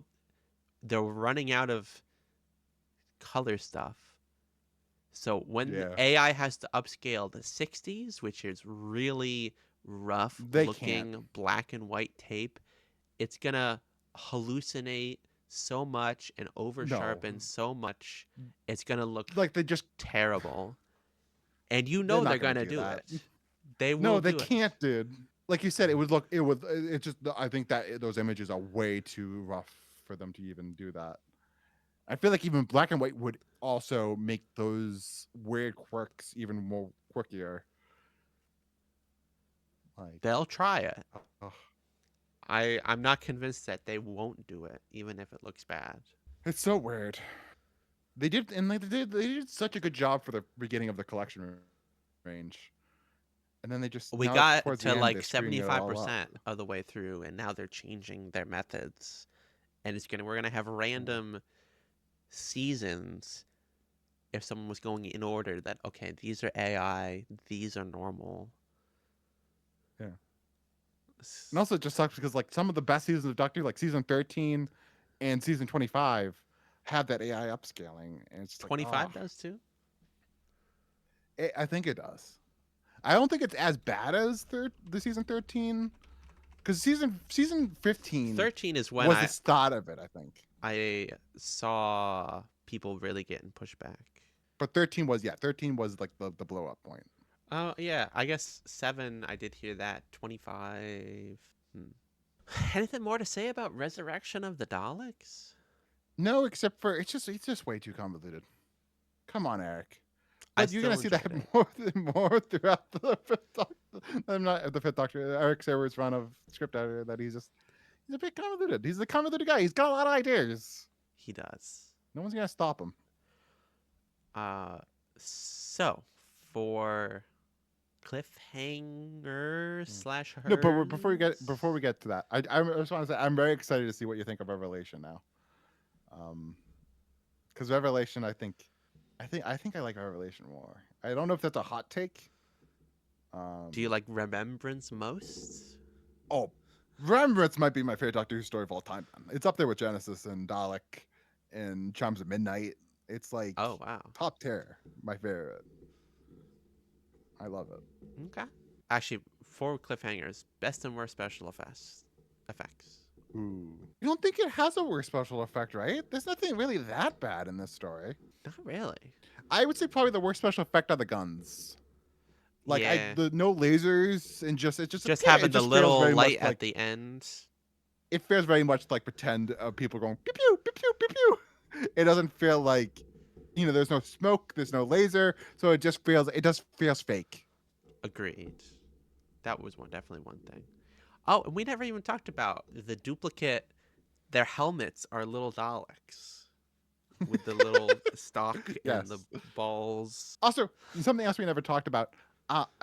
they're running out of color stuff. So when Yeah, AI has to upscale the 60s, which is really rough they can't. looking black and white tape, it's gonna hallucinate so much and over No, sharpen so much. It's gonna look like they just terrible. And they're they're not gonna gonna do do that. it. They will No, they do it. can't, dude. Like you said, it would look. It would. It's just. I think that those images are way too rough for them to even do that. I feel like even black and white would also make those weird quirks even more quirkier. Like, They'll try it. ugh. I'm not convinced that they won't do it, even if it looks bad. It's so weird. They did, and they did such a good job for the beginning of the collection range, and then they just We now got towards the to end like they're screwing it all up. 75% of the way through, and now they're changing their methods. And we're gonna have Yeah. random seasons if someone was going in order that okay, these are AI, these are normal. Yeah. And also it just sucks because like some of the best seasons of Doctor Who, like season 13 and season 25, have that AI upscaling, and it's just like, 25 oh, does too. I think it does. I don't think it's as bad as the season 13, because season 15 13 is when was the start of it, I think. I saw people really getting pushback. But 13 was like the blow up point. Oh yeah, I guess 7. I did hear that 25. Hmm. Anything more to say about Resurrection of the Daleks? No, except for it's just way too convoluted. Come on, Eric. I But you're gonna still see that enjoyed it. more throughout the fifth Doctor. I'm not the fifth Doctor. Eric Sawer's run of script editor that he's a bit convoluted. He's a convoluted guy. He's got a lot of ideas. He does. No one's gonna stop him. Uh, so for Cliffhanger Mm. slash No, but before we hers. get to that, I just want to say I'm very excited to see what you think of Revelation now. Because Revelation, I think I like Revelation more. I don't know if that's a hot take. Do you Um, like Remembrance most? oh, Remembrance might be my favorite Doctor Who story of all time. Man. It's up there with Genesis and Dalek and Chimes of Midnight. It's like Oh wow. top tier. My favorite. I love it. Okay. Actually, for Cliffhangers, best and worst special effects. Effects. Ooh. You don't think it has a worse special effect, right? There's nothing really that bad in this story. Not really. I would say probably the worst special effect are the guns. Like Yeah. the no lasers and Just it having the just feels little very much light at like the end. it feels very much like pretend people going pew pew pew pew pew pew. It doesn't feel like there's no smoke, there's no laser, so it just feels fake. Agreed. That was definitely one thing. Oh, and we never even talked about the duplicate. Their helmets are little Daleks with the little stock and the Yes. balls. Also, something else we never talked about.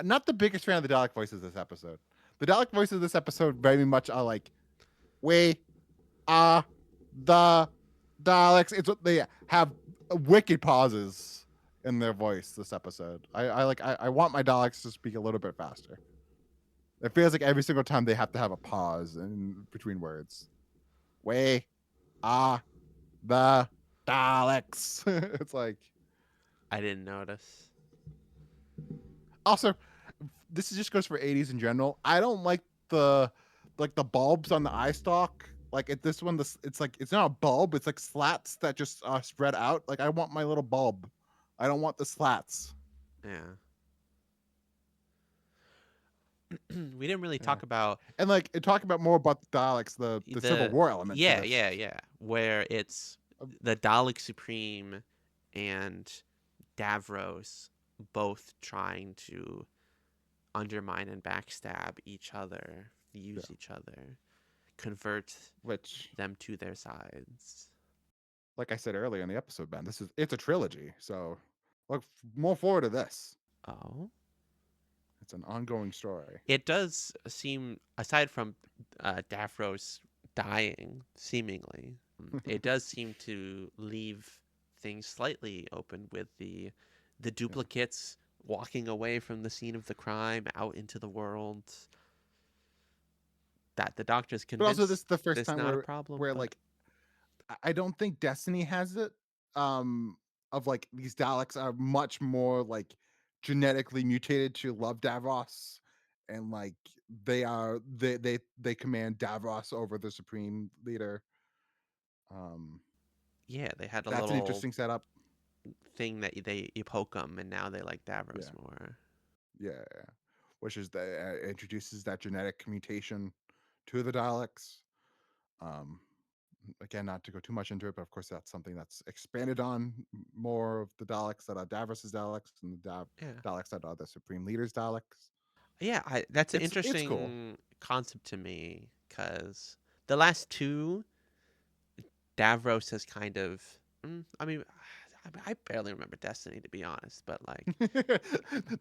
Not the biggest fan of the Dalek voices this episode. The Dalek voices this episode very much are like, we are the Daleks. It's they have wicked pauses in their voice this episode. I want my Daleks to speak a little bit faster. It feels like every single time they have to have a pause in between words. We are the Daleks. It's like I didn't notice. also this just goes for 80s in general. I don't like the the bulbs on the eye stalk. Like at this one, it's like it's not a bulb. It's like slats that just spread out. Like I want my little bulb. I don't want the slats. Yeah. We didn't really Yeah. talk about And like talking about more about the Daleks, the Civil the War element to yeah, this. yeah, yeah, where it's Uh, the Dalek Supreme and Davros both trying to undermine and backstab each other, use yeah. each other, convert Which, them to their sides. like I said earlier in the episode, Ben, it's a trilogy. So look more forward to this. Oh, It's an ongoing story. it does seem, aside from Davros dying, seemingly, it does seem to leave things slightly open with the Yeah. duplicates walking away from the scene of the crime out into the world. That the doctor's But also, this convinced is the first there's time not a problem, where but like I don't think Destiny has it. Of like these Daleks are much more like genetically mutated to love Davros, and like they command Davros over the Supreme Leader. Um, yeah, they had a that's an little interesting setup. thing that you poke them, and now they like Davros Yeah, more. yeah. Which is that introduces that genetic mutation to the Daleks. Um, Again, not to go too much into it, but of course that's something that's expanded on more of the Daleks that are Davros's Daleks and the Yeah. Daleks that are the Supreme Leader's Daleks. Yeah, that's an It's cool. interesting concept to me because the last two, Davros has kind of. I mean, I barely remember Destiny to be honest, but like,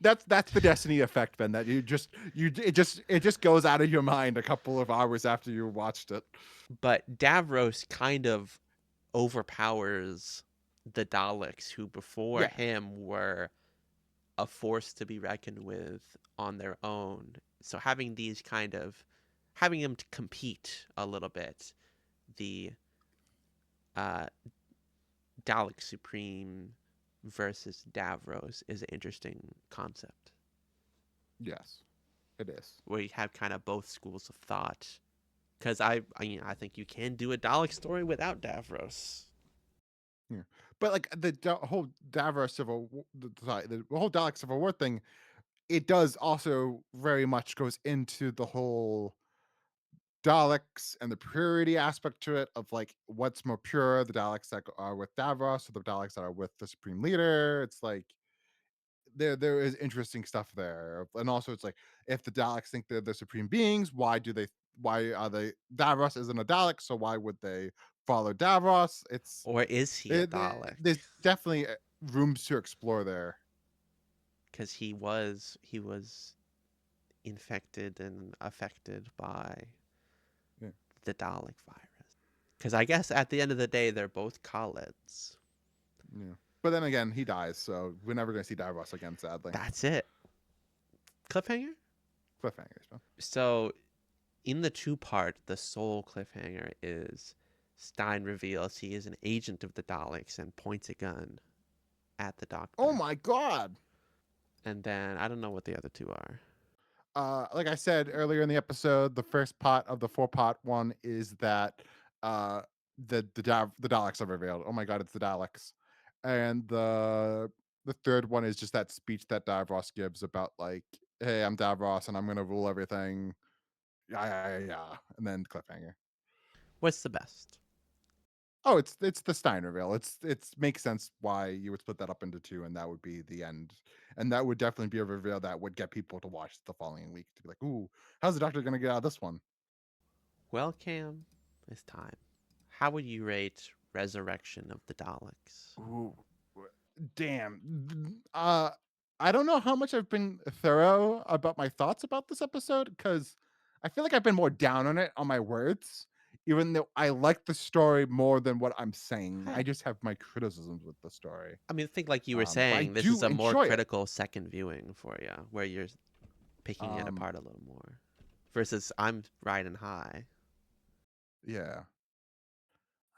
That's the Destiny effect, Ben. That it just goes out of your mind a couple of hours after you watched it. but Davros kind of overpowers the Daleks, who before Yeah, him were a force to be reckoned with on their own. So having them to compete a little bit, the uh, Dalek Supreme versus Davros is an interesting concept yes, it is. where you have kind of both schools of thought. Because I think you can do a Dalek story without Davros. Yeah. But like whole Davros the whole Dalek Civil War thing, it does also very much goes into the whole Daleks and the purity aspect to it of like what's more pure, the Daleks that are with Davros or the Daleks that are with the Supreme Leader. It's like there is interesting stuff there. And also it's like if the Daleks think they're the supreme beings, why are they Davros isn't a Dalek, so why would they follow Davros? It's Or is he a Dalek? there's definitely rooms to explore there. Because he was infected and affected by Yeah. the Dalek virus. Because I guess at the end of the day, they're both Khalids. Yeah. But then again, he dies, so we're never gonna see Davros again, sadly. That's it. Cliffhanger? Cliffhangers, man. So, in the two part, the sole cliffhanger is Stein reveals he is an agent of the Daleks and points a gun at the Oh doctor. my god. And then I don't know what the other two are. Like I said earlier in the episode, the first part of the 4-part one is that uh the Daleks are revealed. Oh my god, it's the Daleks. And the third one is just that speech that Davros gives about like, hey, I'm Davros and I'm gonna rule everything. Yeah. And then cliffhanger. What's the best? Oh, it's the Stein reveal. It's makes sense why you would split that up into two, and that would be the end. And that would definitely be a reveal that would get people to watch the following week to be like, "Ooh, how's the Doctor gonna get out of this one?" Well, Cam, it's time. How would you rate Resurrection of the Daleks? Ooh, damn. I don't know how much I've been thorough about my thoughts about this episode because I feel like I've been more down on it on my words, even though I like the story more than what I'm saying. I Hey, just have my criticisms with the story. I mean, think like you were But I saying, this is do a more enjoy it. critical second viewing for you, where you're picking it Um, apart a little more. Versus I'm riding high. yeah.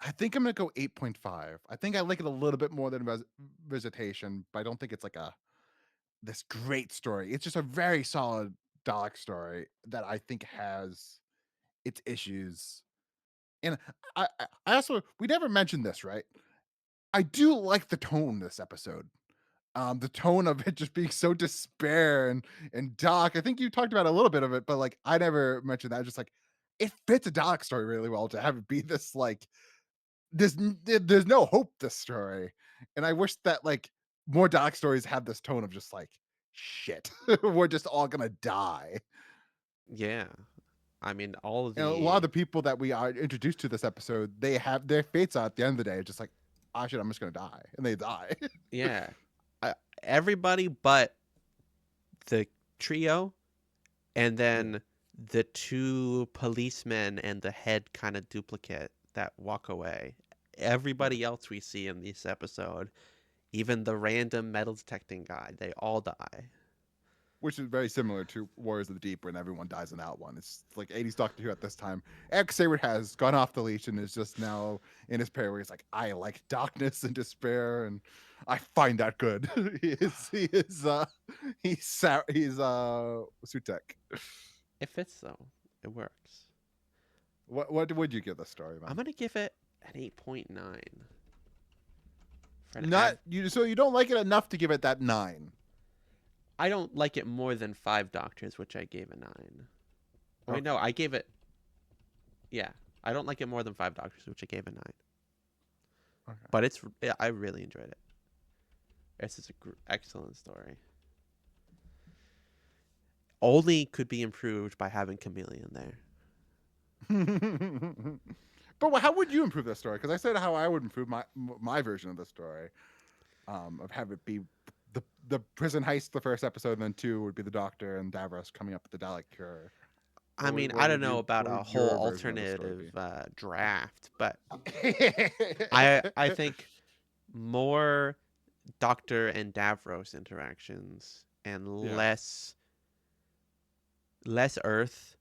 I think I'm gonna go 8.5. I think I like it a little bit more than Visitation, but I don't think it's like a this great story. It's just a very solid Dalek story that I think has its issues. And I also we never mentioned this, right? I do like the tone this episode. The tone of it just being so despair and dark. I think you talked about a little bit of it, but like I never mentioned that. Just like it fits a Dalek story really well to have it be this like there's no hope this story. And I wish that like more Dalek stories had this tone of just like shit. We're just all gonna die. Yeah. I mean, all of And a lot of the the people that we are introduced to this episode, they have their fates are at the end of the day. Just like, ah, shit, I'm just gonna die, and they die. yeah, uh, everybody but the trio, and Yeah, then the two policemen and the head kind of duplicate that walk away. yeah. Everybody else we see in this episode, even the random metal detecting guy, they all die. Which is very similar to Warriors of the Deep, when everyone dies in that one. It's like 80s Doctor Who at this time. X Saber has gone off the leash and is just now in his period where he's like, I like darkness and despair, and I find that good. He's Sutek. It fits though. It works. What would you give this story, I'm man? gonna give it an 8.9 for an Not you, so you don't like it enough to give it that 9. I don't like it more than Five Doctors, which I gave a 9. Wait, Okay. no, I gave it. Yeah, I don't like it more than Five Doctors, which I gave a 9. Okay. But I really enjoyed it. This is an excellent story. only could be improved by having Chameleon there. But how would you improve that story? Because I said how I would improve my version of the story, of have it be the prison heist the first episode, and then 2 would be the Doctor and Davros coming up with the Dalek cure. I mean, I don't know about What a would whole your version of the story alternative be? draft, but I think more Doctor and Davros interactions and Yeah, less Earth,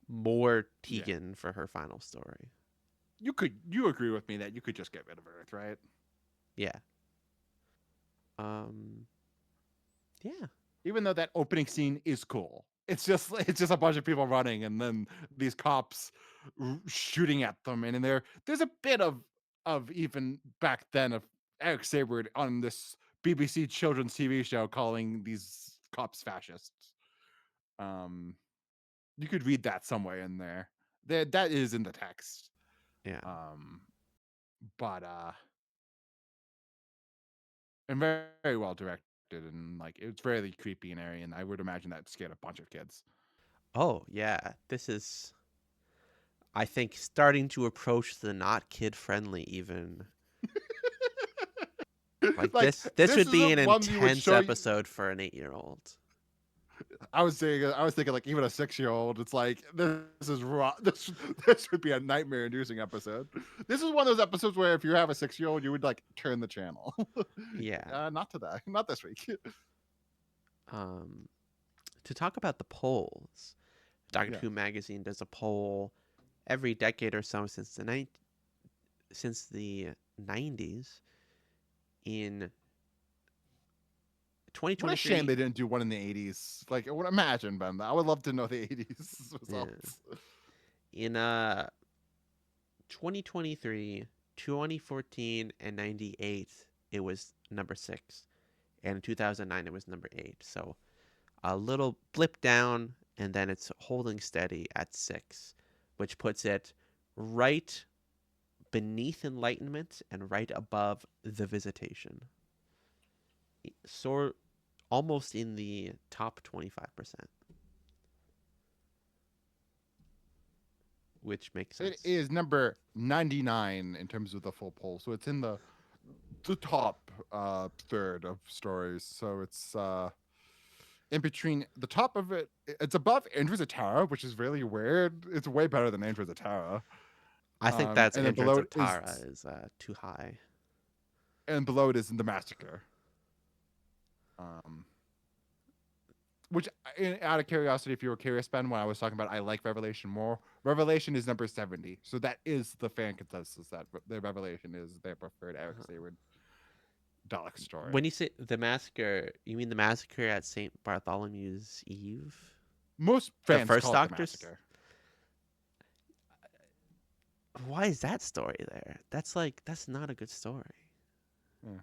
more yeah. Tegan for her final story. You agree with me that you could just get rid of Earth, right? Yeah. Um. Yeah. Even though that opening scene is cool. It's just a bunch of people running and then these cops shooting at them, and in there's a bit of even back then of Eric Saber on this BBC children's TV show calling these cops fascists. Um, you could read that somewhere in there. That is in the text. Yeah. Um, but and very, very well directed, and like it's really creepy and airy, and I would imagine that scared a bunch of kids. Oh yeah. This is, I think, starting to approach the not kid friendly even. Like Like this this would is be a an one you would intense show you. episode for an 8-year-old. I was thinking like even a 6-year-old. It's like this is raw. This would be a nightmare-inducing episode. This is one of those episodes where if you have a 6-year-old, you would like turn the channel. Yeah. Not today, not this week. Um. To talk about the polls, Doctor Yeah. Who magazine does a poll every decade or so since the 90s. In What a shame 2023, they didn't do one in the 80s. Like, I would imagine, Ben. I would love to know the 80s yeah. results. In 2023, 2014, and 98, it was number 6. And in 2009, it was number 8. So a little blip down, and then it's holding steady at 6, which puts it right beneath Enlightenment and right above The Visitation. So almost in the top 25%, which makes It sense. is number 99 in terms of the full poll, so it's in the top third of stories. So it's in between the top of it. It's above Andrew Zatara, which is really weird. It's way better than Andrew Zatara. I think that's And then Andrew below it Zatara is too high. is the Massacre. Um, which, out of curiosity, if you were curious, Ben, when I was talking about I like Revelation more, Revelation is number 70. So that is the fan consensus that the Revelation is their preferred Eric Uh-huh. Sayward Dalek story. When you say the massacre, you mean the massacre at St. Bartholomew's Eve? Most The fans first call it the Doctor's? Massacre. Why is that story there? That's not a good story. Yeah.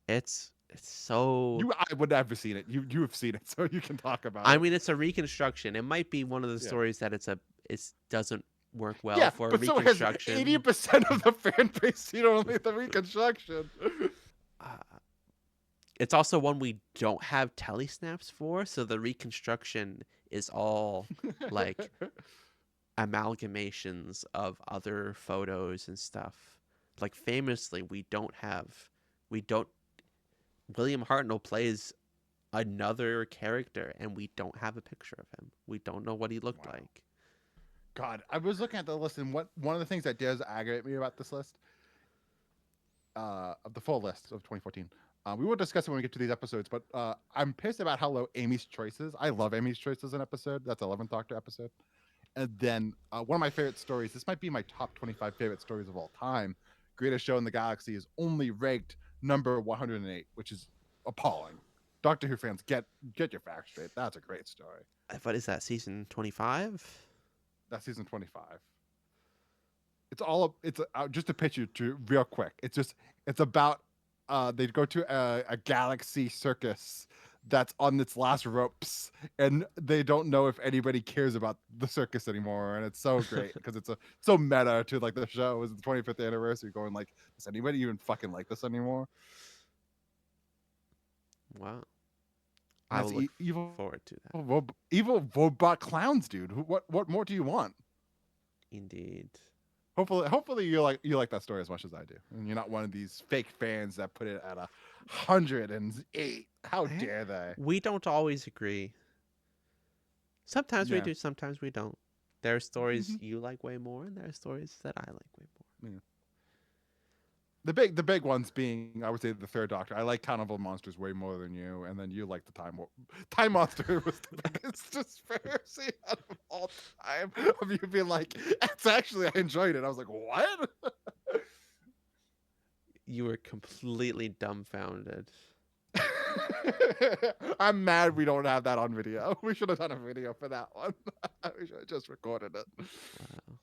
It's so. I would never seen it. You have seen it, so you can talk about I it. mean, it's a reconstruction. It might be one of the Yeah. stories that it doesn't work well Yeah, for a but so has reconstruction. 80% of the fan base seen only the reconstruction. Uh, it's also one we don't have telesnaps for, so the reconstruction is all like amalgamations of other photos and stuff. Like famously, we don't William Hartnell plays another character and we don't have a picture of him. We don't know what he looked Wow. like. God, I was looking at the list, and one of the things that does aggravate me about this list, of the full list of 2014. We will discuss it when we get to these episodes, but I'm pissed about how low Amy's Choice is. I love Amy's Choice as an episode. That's 11th Doctor episode. And then one of my favorite stories, this might be my top 25 favorite stories of all time, Greatest Show in the Galaxy, is only ranked number 108, which is appalling. Doctor Who fans, get your facts straight. That's a great story. What is that, season 25? That's season 25. It's just to pitch you to real quick. It's about they go to a galaxy circus that's on its last ropes, and they don't know if anybody cares about the circus anymore, and it's so great because it's so meta to like the show. It was the 25th anniversary, going like, does anybody even fucking like this anymore? Wow. And I that's will look evil, forward to that. evil robot clowns, dude. What more do you want? Indeed. Hopefully you like that story as much as I do, and you're not one of these fake fans that put it at 108. How Eh, dare they? We don't always agree. Sometimes we Yeah. do, sometimes we don't. There are stories Hmm. you like way more, and there are stories that I like way more. Yeah. The big ones being, I would say, the Third Doctor. I like Carnival Monsters way more than you, and then you like the Time Monster was the biggest conspiracy out of all time. Of you being like, it's actually I enjoyed it. I was like, what? You were completely dumbfounded. I'm mad we don't have that on video. We should have done a video for that one. We should have just recorded it. Wow.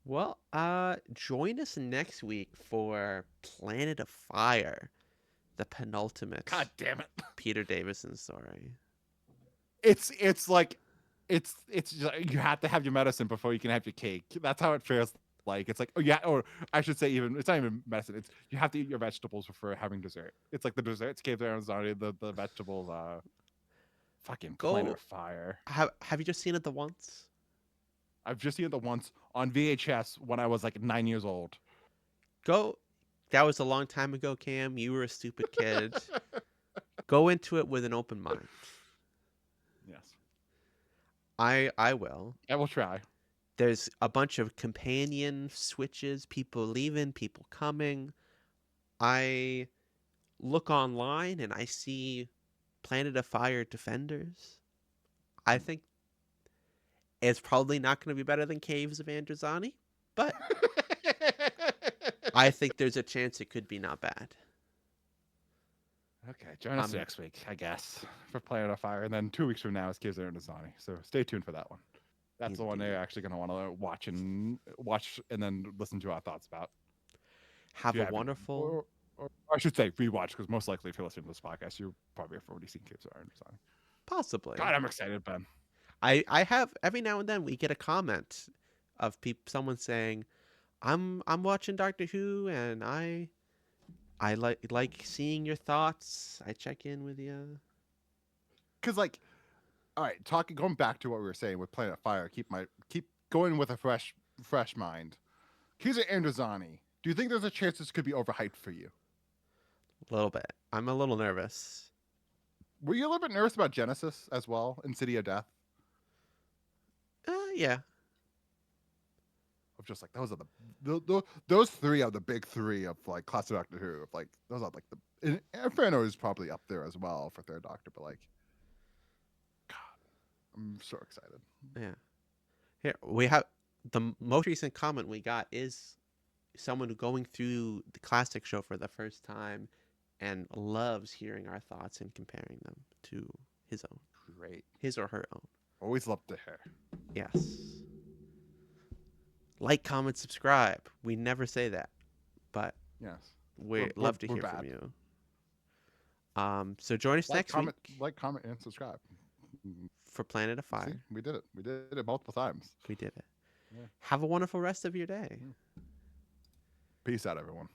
Well, join us next week for Planet of Fire, the penultimate God damn it. Peter Davison story. It's like it's just, you have to have your medicine before you can have your cake. That's how it feels like. It's like, oh yeah, or I should say, even it's not even medicine. It's you have to eat your vegetables before having dessert. It's like the desserts cave there Arizona, the vegetables fucking Planet Go. of Fire. Have you just seen it the once? I've just seen it the once on VHS when I was like 9 years old. Go. That was a long time ago, Cam. You were a stupid kid. Go into it with an open mind. Yes. I will. I will try. There's a bunch of companion switches, people leaving, people coming. I look online and I see Planet of Fire Defenders. I think it's probably not going to be better than Caves of Androzani, but I think there's a chance it could be not bad. Okay, join us next week, I guess, for Planet of Fire, and then 2 weeks from now is Kids Are Nizani. So stay tuned for that one. That's the one Indeed. they're actually going to want to watch and then listen to our thoughts about. If Have you a haven't, wonderful. or I should say rewatch, because most likely if you're listening to this podcast, you probably have already seen Kids Are Nizani. Possibly. God, I'm excited, Ben. I have every now and then we get a comment of someone saying, I'm watching Doctor Who and I like seeing your thoughts. I check in with you. Because like, all right, going back to what we were saying with Planet of Fire. Keep going with a fresh mind. Kids Are Androzani. Do you think there's a chance this could be overhyped for you? A little bit. I'm a little nervous. Were you a little bit nervous about Genesis as well, in City of Death? Yeah. Of just like those are those three are the big three of like classic Doctor Who. Of like those are like the Inferno is probably up there as well for Third Doctor, but like, God, I'm so excited. Yeah. Here we have the most recent comment we got is someone going through the classic show for the first time and loves hearing our thoughts and comparing them to his own, Great, his or her own. always love to hear. Yes. Like, comment, subscribe. We never say that, but Yes, we love to we're hear bad. from you. So join us next week Comment, and subscribe. for Planet of See, Fire. we did it. We did it multiple times. We did it. Yeah. Have a wonderful rest of your day. Peace out, everyone.